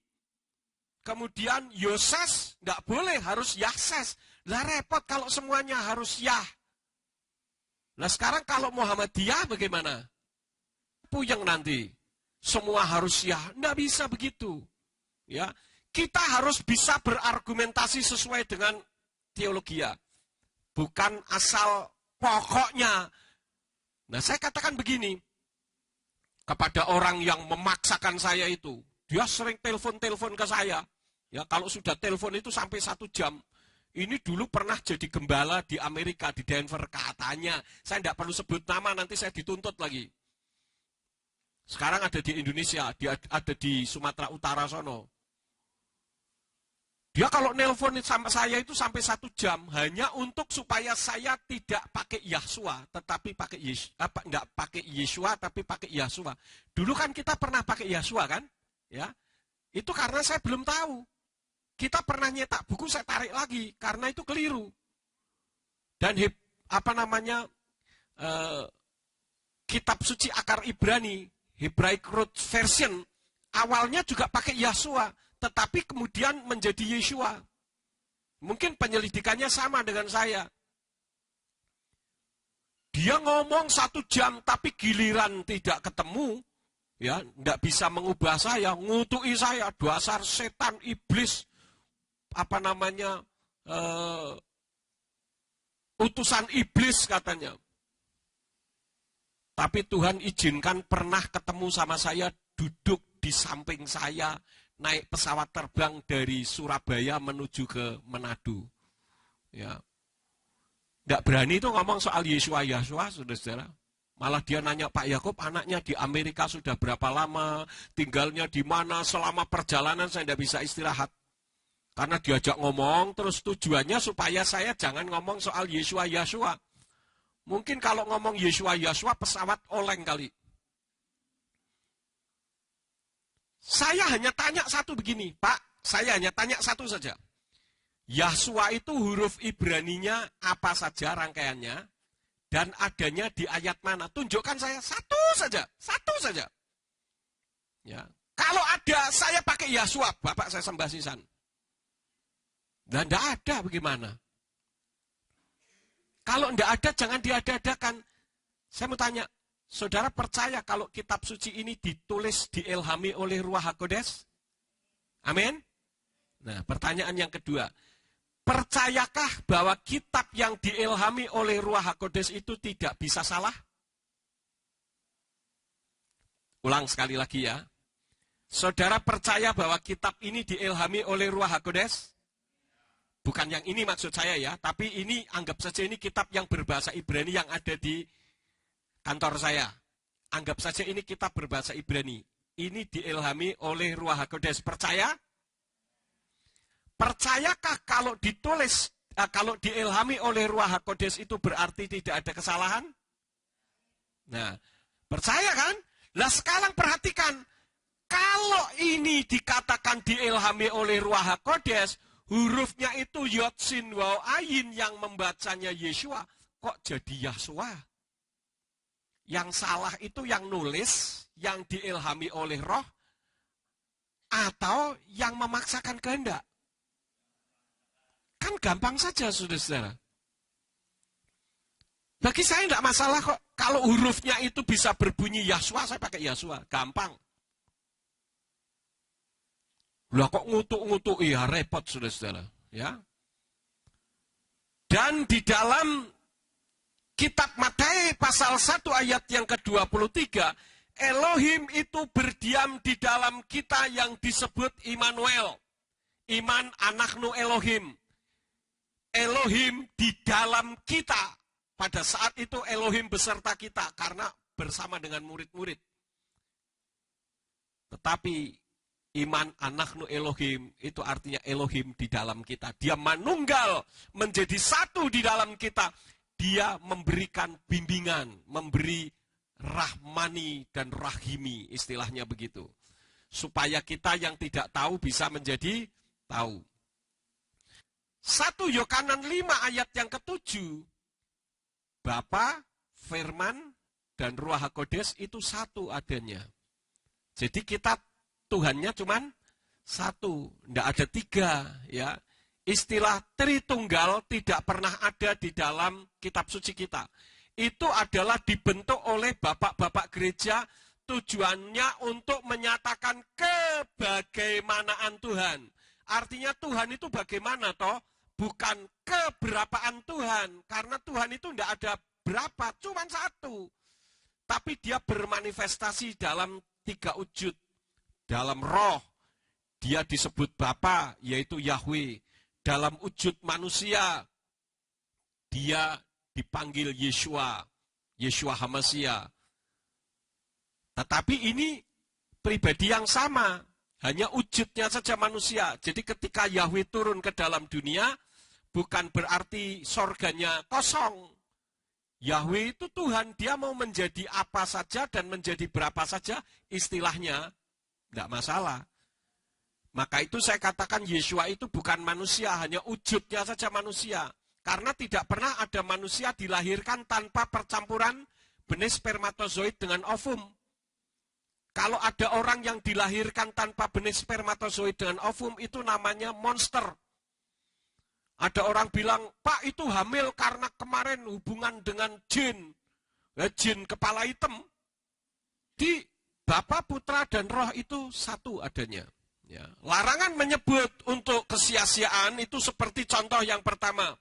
Kemudian Yoses tidak boleh, harus Yahses. Lah repot kalau semuanya harus Yah. Nah sekarang kalau Muhammadiyah bagaimana? Puyeng nanti. Semua harus Yah. Tidak bisa begitu. Ya, kita harus bisa berargumentasi sesuai dengan teologia. Bukan asal pokoknya. Nah saya katakan begini. Kepada orang yang memaksakan saya itu. Dia sering telepon-telepon ke saya. Ya, kalau sudah telepon itu sampai 1 jam. Ini dulu pernah jadi gembala di Amerika, di Denver, katanya. Saya tidak perlu sebut nama, nanti saya dituntut lagi. Sekarang ada di Indonesia, dia ada di Sumatera Utara sono. Dia kalau nelpon sama saya itu sampai 1 jam, hanya untuk supaya saya tidak pakai Yahshua, tetapi pakai enggak pakai Yeshua, tapi pakai Yahshua. Dulu kan kita pernah pakai Yahshua kan? Ya, itu karena saya belum tahu. Kita pernah nyetak buku, saya tarik lagi karena itu keliru. Dan kitab suci akar Ibrani, Hebraic Root Version, awalnya juga pakai Yahshua, tetapi kemudian menjadi Yeshua. Mungkin penyelidikannya sama dengan saya. Dia ngomong 1 jam, tapi giliran tidak ketemu, ya, tidak bisa mengubah saya, ngutuki saya, dasar setan, iblis, utusan iblis katanya. Tapi Tuhan izinkan pernah ketemu sama saya, duduk di samping saya, naik pesawat terbang dari Surabaya menuju ke Manado. Ya. Tidak berani itu ngomong soal Yeshua, saudara-saudara. Malah dia nanya, Pak Yakub, anaknya di Amerika sudah berapa lama, tinggalnya di mana, selama perjalanan saya tidak bisa istirahat. Karena diajak ngomong, terus tujuannya supaya saya jangan ngomong soal Yeshua. Mungkin kalau ngomong Yeshua, pesawat oleng kali. Saya hanya tanya satu begini, Pak, saya hanya tanya satu saja. Yahshua itu huruf Ibraninya apa saja rangkaiannya, dan adanya di ayat mana? Tunjukkan saya satu saja. Ya. Kalau ada, saya pakai Yahshua, Bapak saya sembah sisan. Dan tidak ada, bagaimana? Kalau tidak ada, jangan diada-adakan. Saya mau tanya, saudara percaya kalau kitab suci ini ditulis, diilhami oleh Ruach HaKodes? Amin? Nah, pertanyaan yang kedua. Percayakah bahwa kitab yang diilhami oleh Ruach HaKodes itu tidak bisa salah? Ulang sekali lagi ya. Saudara percaya bahwa kitab ini diilhami oleh Ruach HaKodes? Bukan yang ini maksud saya ya, tapi ini anggap saja ini kitab yang berbahasa Ibrani yang ada di kantor saya. Anggap saja ini kitab berbahasa Ibrani. Ini diilhami oleh Ruach HaKodes. Percaya? Percayakah kalau ditulis, kalau diilhami oleh Ruach HaKodes itu berarti tidak ada kesalahan? Nah, percaya kan? Lah sekarang perhatikan, kalau ini dikatakan diilhami oleh Ruach HaKodes, hurufnya itu Yod, Sin, Waw, Ayin, yang membacanya Yeshua, kok jadi Yahshua? Yang salah itu yang nulis, yang diilhami oleh roh, atau yang memaksakan kehendak? Kan gampang saja, saudara-saudara. Bagi saya tidak masalah kok. Kalau hurufnya itu bisa berbunyi Yahshua, saya pakai Yahshua. Gampang. Lah kok ngutuk-ngutuk, ya repot, saudara-saudara. Ya. Dan di dalam kitab Matius pasal 1 ayat yang ke-23, Elohim itu berdiam di dalam kita yang disebut Immanuel. Iman anaknu Elohim. Elohim di dalam kita. Pada saat itu Elohim beserta kita karena bersama dengan murid-murid. Tetapi iman anaknu Elohim itu artinya Elohim di dalam kita. Dia manunggal menjadi satu di dalam kita. Dia memberikan bimbingan, memberi rahmani dan rahimi, istilahnya begitu. Supaya kita yang tidak tahu bisa menjadi tahu. 1 Yohanes 5 ayat yang ke-7, Bapa, Firman, dan Ruach HaKodes itu satu adanya. Jadi kita Tuhannya cuman satu, tidak ada tiga. Ya. Istilah Tritunggal tidak pernah ada di dalam kitab suci kita. Itu adalah dibentuk oleh bapak-bapak gereja, tujuannya untuk menyatakan kebagaimanaan Tuhan. Artinya Tuhan itu bagaimana toh? Bukan keberapaan Tuhan. Karena Tuhan itu tidak ada berapa, cuma satu. Tapi dia bermanifestasi dalam 3 wujud. Dalam roh, dia disebut Bapa, yaitu Yahweh. Dalam wujud manusia, dia dipanggil Yeshua, Yeshua HaMashiach. Tetapi ini pribadi yang sama, hanya wujudnya saja manusia. Jadi ketika Yahweh turun ke dalam dunia, bukan berarti sorganya kosong. Yahweh itu Tuhan, dia mau menjadi apa saja dan menjadi berapa saja, istilahnya tidak masalah. Maka itu saya katakan Yeshua itu bukan manusia, hanya wujudnya saja manusia. Karena tidak pernah ada manusia dilahirkan tanpa percampuran benih spermatozoid dengan ovum. Kalau ada orang yang dilahirkan tanpa benih spermatozoid dengan ovum, itu namanya monster. Ada orang bilang, Pak itu hamil karena kemarin hubungan dengan jin. Jin kepala hitam. Di Bapa, Putra, dan Roh itu satu adanya. Ya. Larangan menyebut untuk kesia-siaan itu seperti contoh yang pertama.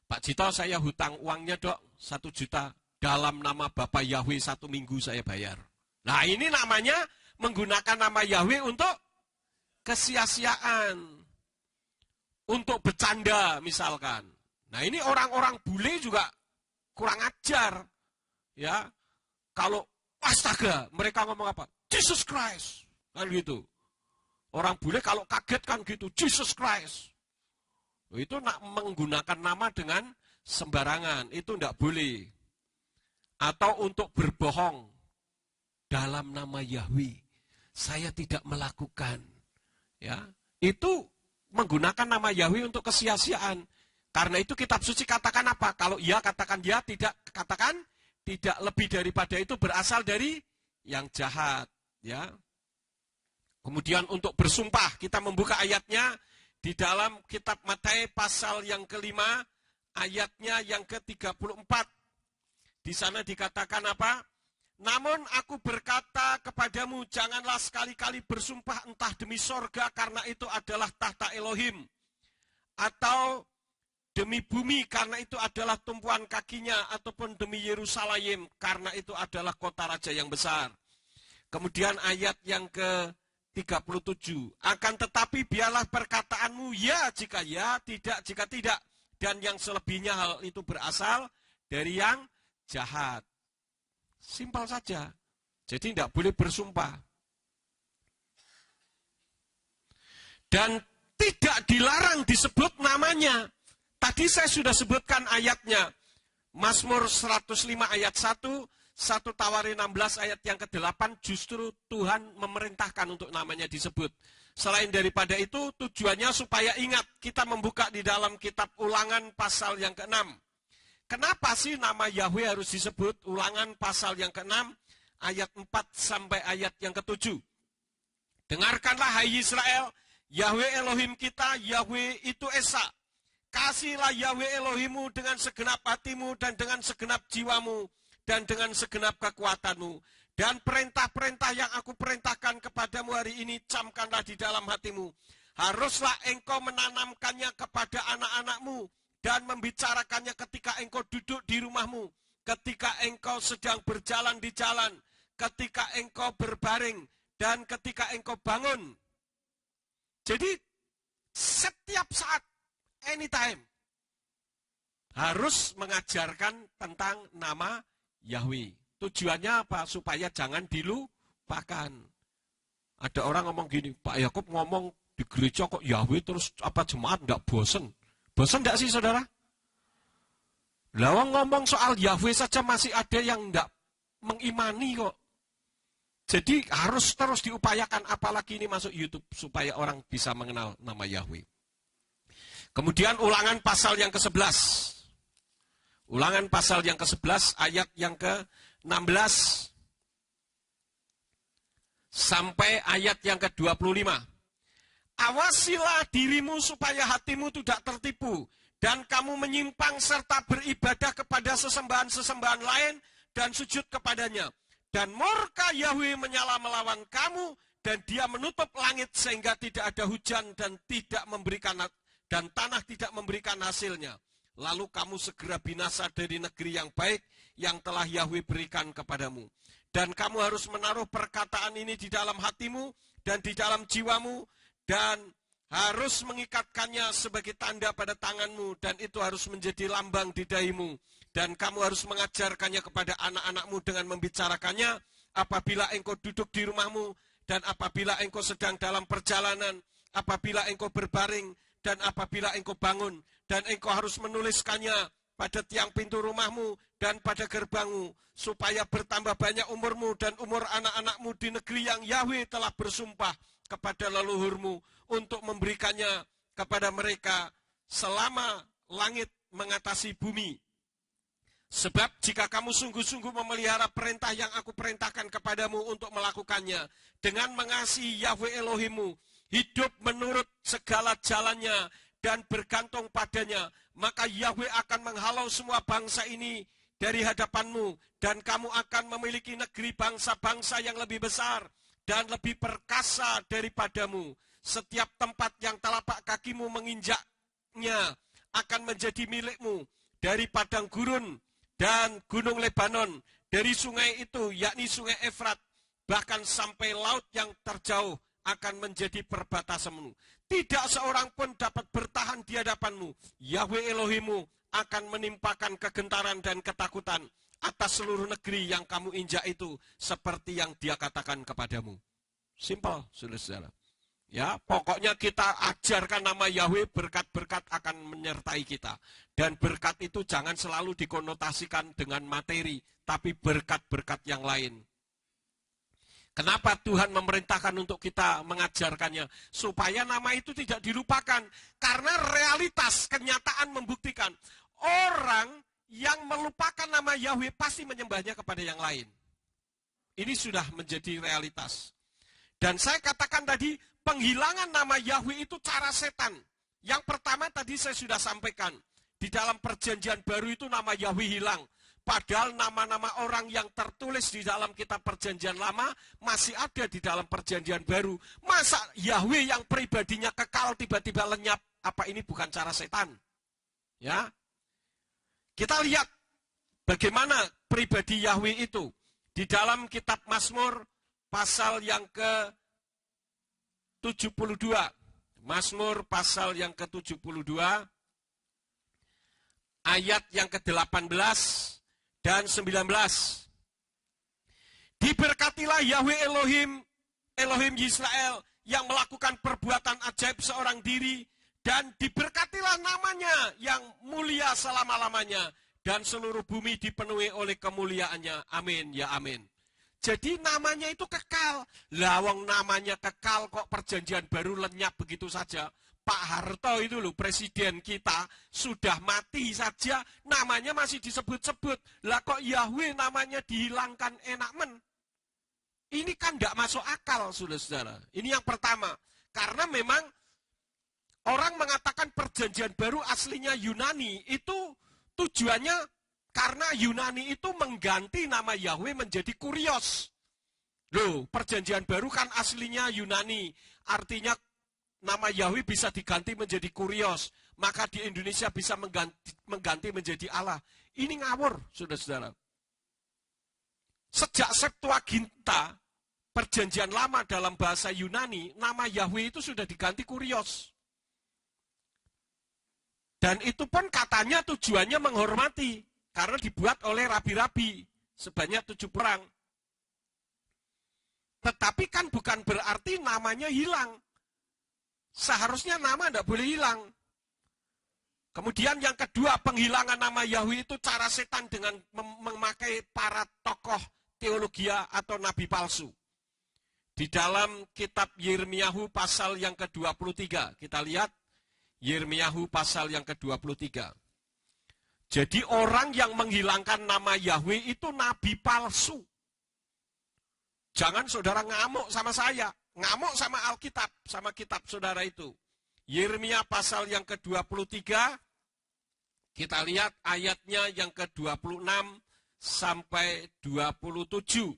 Pak Cito, saya hutang uangnya dok 1 juta. Dalam nama Bapak Yahweh 1 minggu saya bayar. Nah ini namanya menggunakan nama Yahweh untuk kesia-siaan. Untuk bercanda misalkan. Nah ini orang-orang bule juga kurang ajar. Ya, kalau astaga mereka ngomong apa? Jesus Christ. Kan gitu. Orang bule kalau kaget kan gitu, Jesus Christ. Itu menggunakan nama dengan sembarangan, itu tidak boleh. Atau untuk berbohong dalam nama Yahweh, saya tidak melakukan. Ya, itu menggunakan nama Yahweh untuk kesia-siaan. Karena itu kitab suci katakan apa? Kalau iya katakan ya, tidak katakan tidak, lebih daripada itu berasal dari yang jahat. Ya. Kemudian untuk bersumpah, kita membuka ayatnya di dalam kitab Matius pasal yang ke-5, ayatnya yang ke-34. Di sana dikatakan apa? Namun aku berkata kepadamu, janganlah sekali-kali bersumpah entah demi sorga, karena itu adalah tahta Elohim. Atau demi bumi, karena itu adalah tumpuan kakinya, ataupun demi Yerusalem, karena itu adalah kota raja yang besar. Kemudian ayat yang ke-37, akan tetapi biarlah perkataanmu ya jika ya, tidak jika tidak. Dan yang selebihnya hal itu berasal dari yang jahat. Simpel saja. Jadi tidak boleh bersumpah. Dan tidak dilarang disebut namanya. Tadi saya sudah sebutkan ayatnya. Mazmur 105 ayat 1, 1 Tawarin 16 ayat yang ke-8 justru Tuhan memerintahkan untuk namanya disebut. Selain daripada itu, tujuannya supaya ingat, kita membuka di dalam kitab Ulangan pasal yang ke-6. Kenapa sih nama Yahweh harus disebut? Ulangan pasal yang ke-6, ayat 4 sampai ayat yang ke-7. Dengarkanlah hai Israel, Yahweh Elohim kita, Yahweh itu Esa. Kasihlah Yahweh Elohimu dengan segenap hatimu dan dengan segenap jiwamu dan dengan segenap kekuatanmu. Dan perintah-perintah yang aku perintahkan kepadamu hari ini, camkanlah di dalam hatimu. Haruslah engkau menanamkannya kepada anak-anakmu dan membicarakannya ketika engkau duduk di rumahmu, ketika engkau sedang berjalan di jalan, ketika engkau berbaring, dan ketika engkau bangun. Jadi, setiap saat, anytime, harus mengajarkan tentang nama Yahweh. Tujuannya apa? Supaya jangan dilupakan. Ada orang ngomong gini, Pak Yakub ngomong di gereja kok Yahweh terus apa jemaat enggak bosen? Bosen enggak sih saudara? Lawang ngomong soal Yahweh saja masih ada yang enggak mengimani kok. Jadi harus terus diupayakan, apalagi ini masuk YouTube supaya orang bisa mengenal nama Yahweh. Kemudian ulangan pasal yang ke-11. Ulangan pasal yang ke-11 ayat yang ke-16 sampai ayat yang ke-25. Awasilah dirimu supaya hatimu tidak tertipu dan kamu menyimpang serta beribadah kepada sesembahan-sesembahan lain dan sujud kepadanya. Dan murka Yahweh menyala melawan kamu dan dia menutup langit sehingga tidak ada hujan dan tanah tidak memberikan hasilnya. Lalu kamu segera binasa dari negeri yang baik yang telah Yahweh berikan kepadamu. Dan kamu harus menaruh perkataan ini di dalam hatimu dan di dalam jiwamu, dan harus mengikatkannya sebagai tanda pada tanganmu, dan itu harus menjadi lambang di dahimu. Dan kamu harus mengajarkannya kepada anak-anakmu dengan membicarakannya apabila engkau duduk di rumahmu, dan apabila engkau sedang dalam perjalanan, apabila engkau berbaring, dan apabila engkau bangun. Dan engkau harus menuliskannya pada tiang pintu rumahmu dan pada gerbangmu, supaya bertambah banyak umurmu dan umur anak-anakmu di negeri yang Yahweh telah bersumpah kepada leluhurmu untuk memberikannya kepada mereka selama langit mengatasi bumi. Sebab jika kamu sungguh-sungguh memelihara perintah yang aku perintahkan kepadamu untuk melakukannya, dengan mengasihi Yahweh Elohimmu, hidup menurut segala jalannya, dan bergantung padanya, maka Yahweh akan menghalau semua bangsa ini dari hadapanmu, dan kamu akan memiliki negeri bangsa-bangsa yang lebih besar dan lebih perkasa daripadamu. Setiap tempat yang telapak kakimu menginjaknya akan menjadi milikmu, dari padang gurun dan gunung Lebanon, dari sungai itu, yakni sungai Efrat, bahkan sampai laut yang terjauh akan menjadi perbatasanmu. Tidak seorang pun dapat bertahan di hadapanmu. Yahweh Elohimmu akan menimpakan kegentaran dan ketakutan atas seluruh negeri yang kamu injak itu, seperti yang dia katakan kepadamu. Simpel, saudara-saudara. Ya, pokoknya kita ajarkan nama Yahweh, berkat-berkat akan menyertai kita. Dan berkat itu jangan selalu dikonotasikan dengan materi, tapi berkat-berkat yang lain. Kenapa Tuhan memerintahkan untuk kita mengajarkannya? Supaya nama itu tidak dilupakan. Karena realitas, kenyataan membuktikan. Orang yang melupakan nama Yahweh pasti menyembahnya kepada yang lain. Ini sudah menjadi realitas. Dan saya katakan tadi, penghilangan nama Yahweh itu cara setan. Yang pertama tadi saya sudah sampaikan. Di dalam perjanjian baru itu nama Yahweh hilang. Padahal nama-nama orang yang tertulis di dalam kitab perjanjian lama masih ada di dalam perjanjian baru. Masa Yahweh yang pribadinya kekal tiba-tiba lenyap? Apa ini bukan cara setan? Ya, kita lihat bagaimana pribadi Yahweh itu. Di dalam kitab Mazmur pasal yang ke-72. Mazmur pasal yang ke-72. Ayat yang ke-18. Dan 19. Diberkatilah Yahweh Elohim Israel, yang melakukan perbuatan ajaib seorang diri, dan diberkatilah namanya yang mulia selama-lamanya. dan seluruh bumi dipenuhi oleh kemuliaannya. Amin, ya amin. Jadi namanya itu kekal. Lawang namanya kekal kok perjanjian baru lenyap begitu saja. Pak Harto itu loh, presiden kita, sudah mati saja, namanya masih disebut-sebut. Lah kok Yahweh namanya dihilangkan, enak men. Ini kan tidak masuk akal, saudara-saudara. Ini yang pertama. Karena memang orang mengatakan perjanjian baru aslinya Yunani, itu tujuannya karena Yunani itu mengganti nama Yahweh menjadi Kurios. Loh, perjanjian baru kan aslinya Yunani. Artinya nama Yahweh bisa diganti menjadi Kurios. Maka di Indonesia bisa mengganti menjadi Allah. Ini ngawur, saudara-saudara. Sejak Septuaginta, perjanjian lama dalam bahasa Yunani, nama Yahweh itu sudah diganti Kurios. Dan itu pun katanya tujuannya menghormati. Karena dibuat oleh rabi-rabi sebanyak 7 perang. Tetapi kan bukan berarti namanya hilang. Seharusnya nama tidak boleh hilang. Kemudian yang kedua, penghilangan nama Yahweh itu cara setan dengan memakai para tokoh teologia atau nabi palsu. Di dalam kitab Yirmiyahu pasal yang ke-23, kita lihat Yirmiyahu pasal yang ke-23. Jadi orang yang menghilangkan nama Yahweh itu nabi palsu. Jangan saudara ngamuk sama saya, ngamuk sama Alkitab, sama kitab saudara itu. Yirmiyah pasal yang ke-23, kita lihat ayatnya yang ke-26 sampai 27.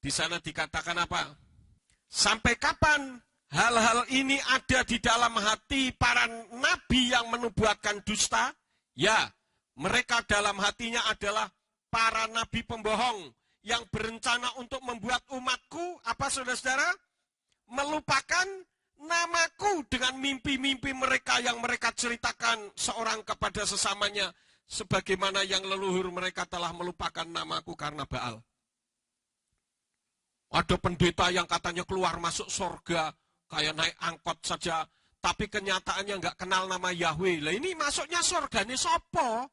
Di sana dikatakan apa? Sampai kapan hal-hal ini ada di dalam hati para nabi yang menubuatkan dusta? Ya, mereka dalam hatinya adalah para nabi pembohong yang berencana untuk membuat umatku, apa saudara-saudara? Melupakan namaku dengan mimpi-mimpi mereka yang mereka ceritakan seorang kepada sesamanya. Sebagaimana yang leluhur mereka telah melupakan namaku karena Baal. Ada pendeta yang katanya keluar masuk surga, kayak naik angkot saja. Tapi kenyataannya nggak kenal nama Yahweh. Lah ini masuknya surga nih sopo?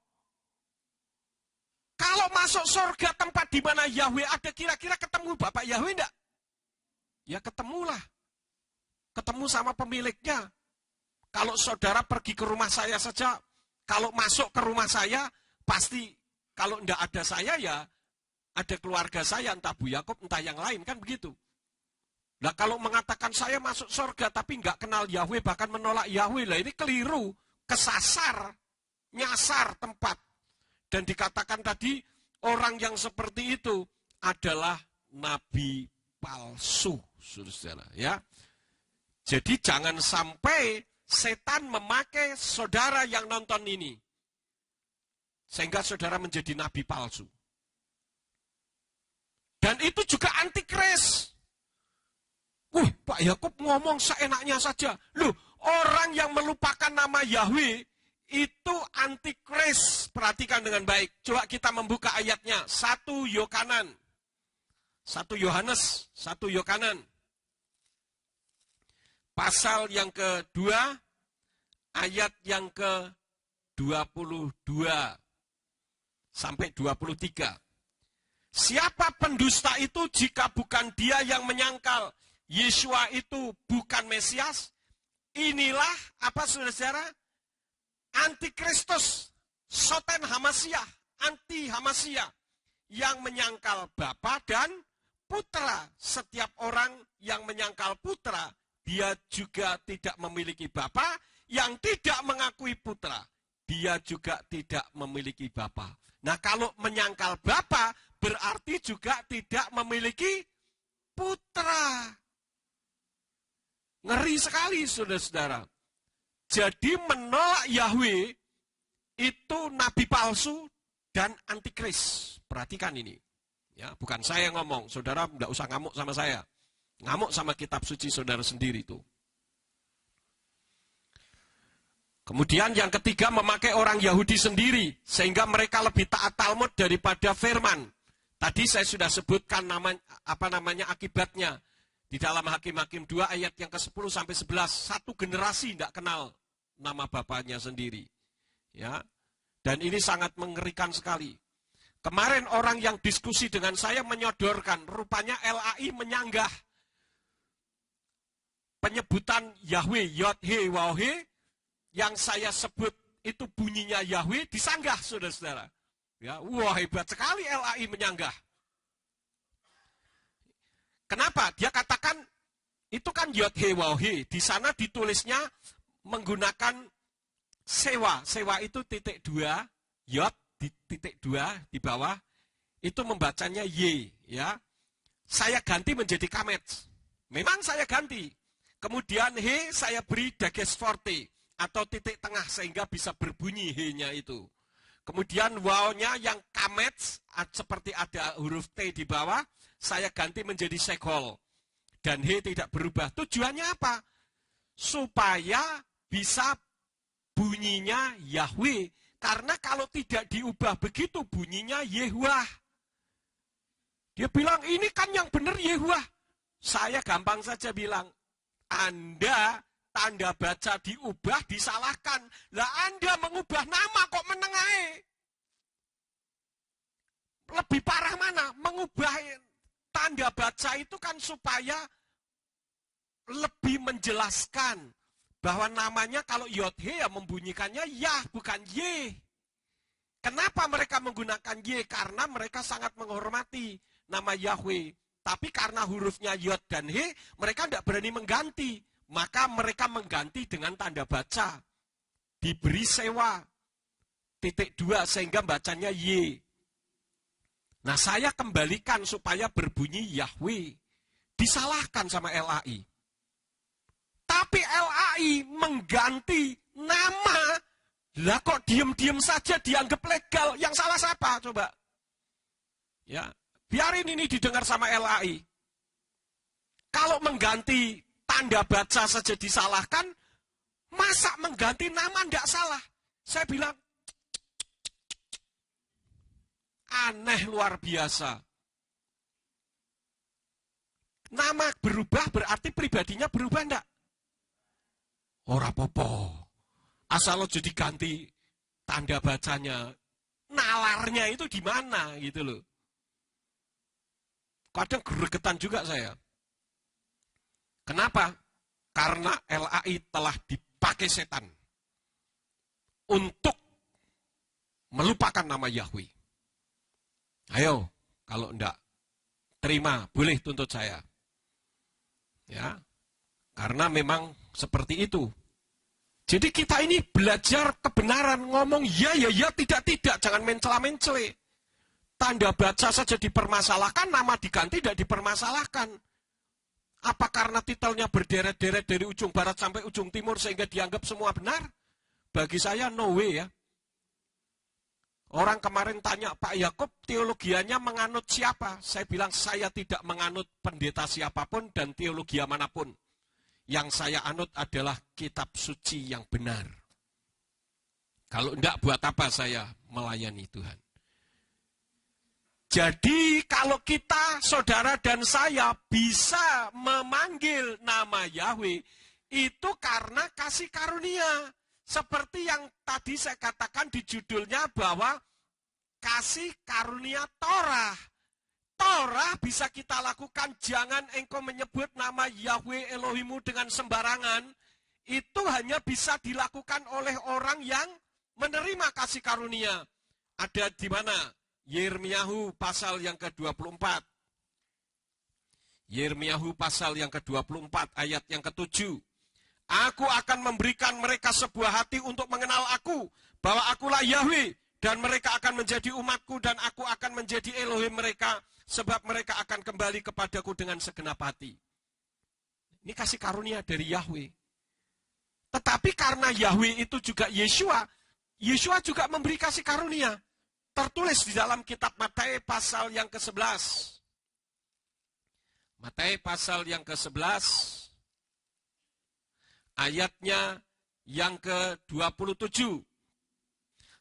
Kalau masuk surga tempat di mana Yahweh ada, kira-kira ketemu Bapak Yahweh enggak? Ya ketemulah. Ketemu sama pemiliknya. Kalau saudara pergi ke rumah saya saja, kalau masuk ke rumah saya, pasti kalau enggak ada saya ya ada keluarga saya, entah Bu Yakob, entah yang lain, kan begitu. Nah kalau mengatakan saya masuk surga tapi enggak kenal Yahweh, bahkan menolak Yahweh, lah ini keliru, kesasar, nyasar tempat. Dan dikatakan tadi, orang yang seperti itu adalah nabi palsu, saudara. Ya. Jadi jangan sampai setan memakai saudara yang nonton ini. Sehingga saudara menjadi nabi palsu. Dan itu juga antikris. Pak Yakob ngomong seenaknya saja. Loh, orang yang melupakan nama Yahweh, itu antikris. Perhatikan dengan baik. Coba kita membuka ayatnya. 1 Yohanes. Pasal yang kedua, ayat yang ke-22 sampai 23. Siapa pendusta itu jika bukan dia yang menyangkal Yesua itu bukan Mesias? Inilah apa saudara-saudara? Antikristus, Soten Hamasiah, anti Hamasiah, yang menyangkal Bapa dan Putra. Setiap orang yang menyangkal Putra, dia juga tidak memiliki Bapa. Yang tidak mengakui Putra, dia juga tidak memiliki Bapa. Nah kalau menyangkal Bapa, berarti juga tidak memiliki Putra. Ngeri sekali saudara-saudara. Jadi menolak Yahweh itu nabi palsu dan antikris. Perhatikan ini. Ya, bukan saya yang ngomong. Saudara tidak usah ngamuk sama saya. Ngamuk sama kitab suci saudara sendiri itu. Kemudian yang ketiga, memakai orang Yahudi sendiri. Sehingga mereka lebih taat Talmud daripada firman. Tadi saya sudah sebutkan akibatnya. Di dalam Hakim-Hakim 2 ayat yang ke-10 sampai 11. Satu generasi tidak kenal nama bapaknya sendiri. Ya. Dan ini sangat mengerikan sekali. Kemarin orang yang diskusi dengan saya menyodorkan, rupanya LAI menyanggah penyebutan Yahweh, Yod-He, Waw-He, yang saya sebut itu bunyinya Yahweh, disanggah, saudara-saudara. Ya, wah, hebat sekali LAI menyanggah. Kenapa? Dia katakan, itu kan Yod-He, Waw-He. Di sana ditulisnya menggunakan sewa. Sewa itu titik 2, Yod di titik 2 di bawah, itu membacanya Y. Ya. Saya ganti menjadi kamets. Memang saya ganti. Kemudian He saya beri dages forte atau titik tengah sehingga bisa berbunyi He-nya itu. Kemudian Wow-nya yang kamets seperti ada huruf T di bawah, saya ganti menjadi sekol. Dan He tidak berubah. Tujuannya apa? Supaya bisa bunyinya Yahweh. Karena kalau tidak diubah begitu bunyinya Yehuwah. Dia bilang ini kan yang benar Yehuwah. Saya gampang saja bilang, Anda tanda baca diubah disalahkan. Lah Anda mengubah nama kok menengahi. Lebih parah mana? Mengubah tanda baca itu kan supaya lebih menjelaskan bahwa namanya kalau Yod-He ya membunyikannya Yah, bukan Y. Kenapa mereka menggunakan Y? Karena mereka sangat menghormati nama Yahweh. Tapi karena hurufnya Yod dan He, mereka tidak berani mengganti. Maka mereka mengganti dengan tanda baca. Diberi sewa. Titik 2 sehingga bacanya Y. Nah saya kembalikan supaya berbunyi Yahweh. Disalahkan sama LAI. Tapi LAI mengganti nama, lah kok diem-diem saja dianggap legal. Yang salah siapa? Coba. Ya, biarin ini didengar sama LAI. Kalau mengganti tanda baca saja disalahkan, masa mengganti nama tidak salah? Saya bilang, aneh luar biasa. Nama berubah berarti pribadinya berubah enggak? Ora popo. Asal lo jadi ganti tanda bacanya. Nalarnya itu di mana gitu loh. Kadang gregetan juga saya. Kenapa? Karena LAI telah dipakai setan untuk melupakan nama Yahweh. Ayo, kalau enggak terima, boleh tuntut saya. Ya. Karena memang seperti itu. Jadi kita ini belajar kebenaran, ngomong ya, tidak, jangan mencela-mencele. Tanda baca saja dipermasalahkan, nama diganti tidak dipermasalahkan. Apa karena titelnya berderet-deret dari ujung barat sampai ujung timur sehingga dianggap semua benar? Bagi saya no way ya. Orang kemarin tanya, Pak Yakob teologianya menganut siapa? Saya bilang saya tidak menganut pendeta siapapun dan teologi manapun. Yang saya anut adalah kitab suci yang benar. Kalau enggak, buat apa saya melayani Tuhan? Jadi kalau kita, saudara dan saya bisa memanggil nama Yahweh, itu karena kasih karunia. Seperti yang tadi saya katakan di judulnya bahwa kasih karunia Torah. Torah bisa kita lakukan, jangan engkau menyebut nama Yahweh Elohimu dengan sembarangan. Itu hanya bisa dilakukan oleh orang yang menerima kasih karunia. Ada di mana? Yirmiyahu pasal yang ke-24. Yirmiyahu pasal yang ke-24 ayat yang ke-7. Aku akan memberikan mereka sebuah hati untuk mengenal aku, bahwa akulah Yahweh, dan mereka akan menjadi umatku, dan aku akan menjadi Elohim mereka, sebab mereka akan kembali kepadaku dengan segenap hati. Ini kasih karunia dari Yahweh. Tetapi karena Yahweh itu juga Yeshua, Yeshua juga memberi kasih karunia. Tertulis di dalam kitab Matius pasal yang ke-11. Matius pasal yang ke-11, ayatnya yang ke-27.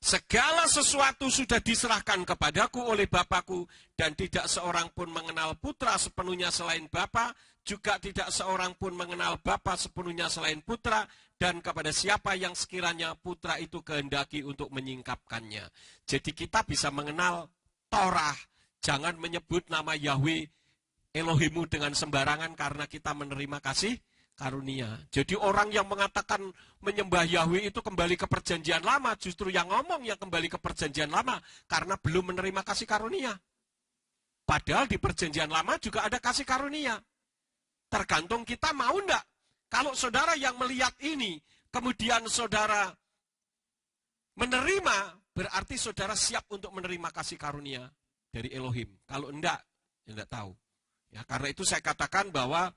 Segala sesuatu sudah diserahkan kepadaku oleh Bapakku, dan tidak seorang pun mengenal putra sepenuhnya selain Bapa, juga tidak seorang pun mengenal Bapa sepenuhnya selain putra, dan kepada siapa yang sekiranya putra itu kehendaki untuk menyingkapkannya. Jadi kita bisa mengenal Torah, jangan menyebut nama Yahweh Elohimu dengan sembarangan karena kita menerima kasih karunia. Jadi orang yang mengatakan menyembah Yahweh itu kembali ke perjanjian lama, justru yang ngomong yang kembali ke perjanjian lama karena belum menerima kasih karunia. Padahal di perjanjian lama juga ada kasih karunia. Tergantung kita mau enggak. Kalau saudara yang melihat ini, kemudian saudara menerima, berarti saudara siap untuk menerima kasih karunia dari Elohim. Kalau enggak, ya enggak tahu. Ya, karena itu saya katakan bahwa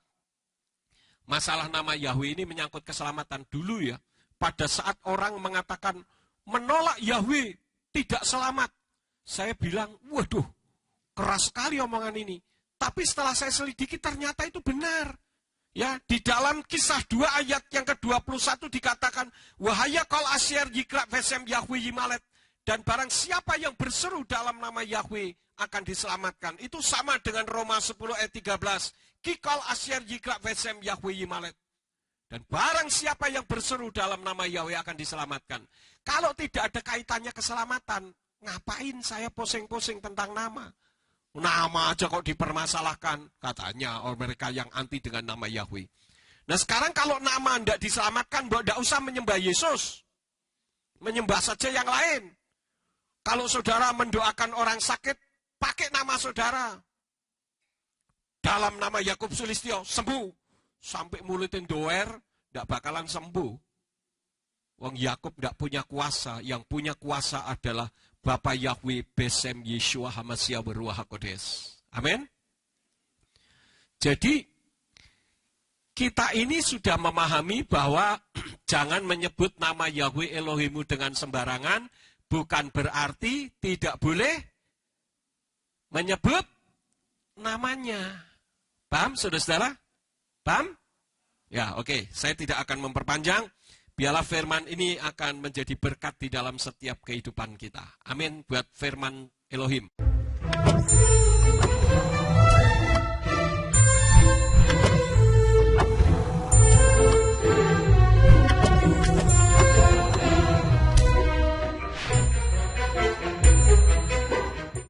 masalah nama Yahweh ini menyangkut keselamatan dulu ya. Pada saat orang mengatakan menolak Yahweh tidak selamat. Saya bilang, waduh, keras sekali omongan ini. Tapi setelah saya selidiki ternyata itu benar. Ya, di dalam Kisah 2 ayat yang ke-21 dikatakan, wahaya kol asyar yikra vesem Yahweh yimalet. Dan barang siapa yang berseru dalam nama Yahweh akan diselamatkan. Itu sama dengan Roma 10 ayat 13. Kikol asyar yikra vesem Yahweh yimalet. Dan barang siapa yang berseru dalam nama Yahweh akan diselamatkan. Kalau tidak ada kaitannya keselamatan, ngapain saya posing-posing tentang nama? Nama aja kok dipermasalahkan, katanya orang mereka yang anti dengan nama Yahweh. Nah sekarang kalau nama tidak diselamatkan, tidak usah menyembah Yesus. Menyembah saja yang lain. Kalau saudara mendoakan orang sakit, pakai nama saudara. Dalam nama Yakub Sulistyo, sembuh. Sampai mulutnya doer, tidak bakalan sembuh. Wong Yakub tidak punya kuasa, yang punya kuasa adalah Bapa Yahweh Besem Yeshua Hamasya Beruah HaKodes. Amin. Jadi, kita ini sudah memahami bahwa jangan menyebut nama Yahweh Elohimu dengan sembarangan, bukan berarti tidak boleh menyebut namanya. Paham, saudara-saudara? Paham? Ya, oke. Saya tidak akan memperpanjang. Biarlah firman ini akan menjadi berkat di dalam setiap kehidupan kita. Amin buat firman Elohim.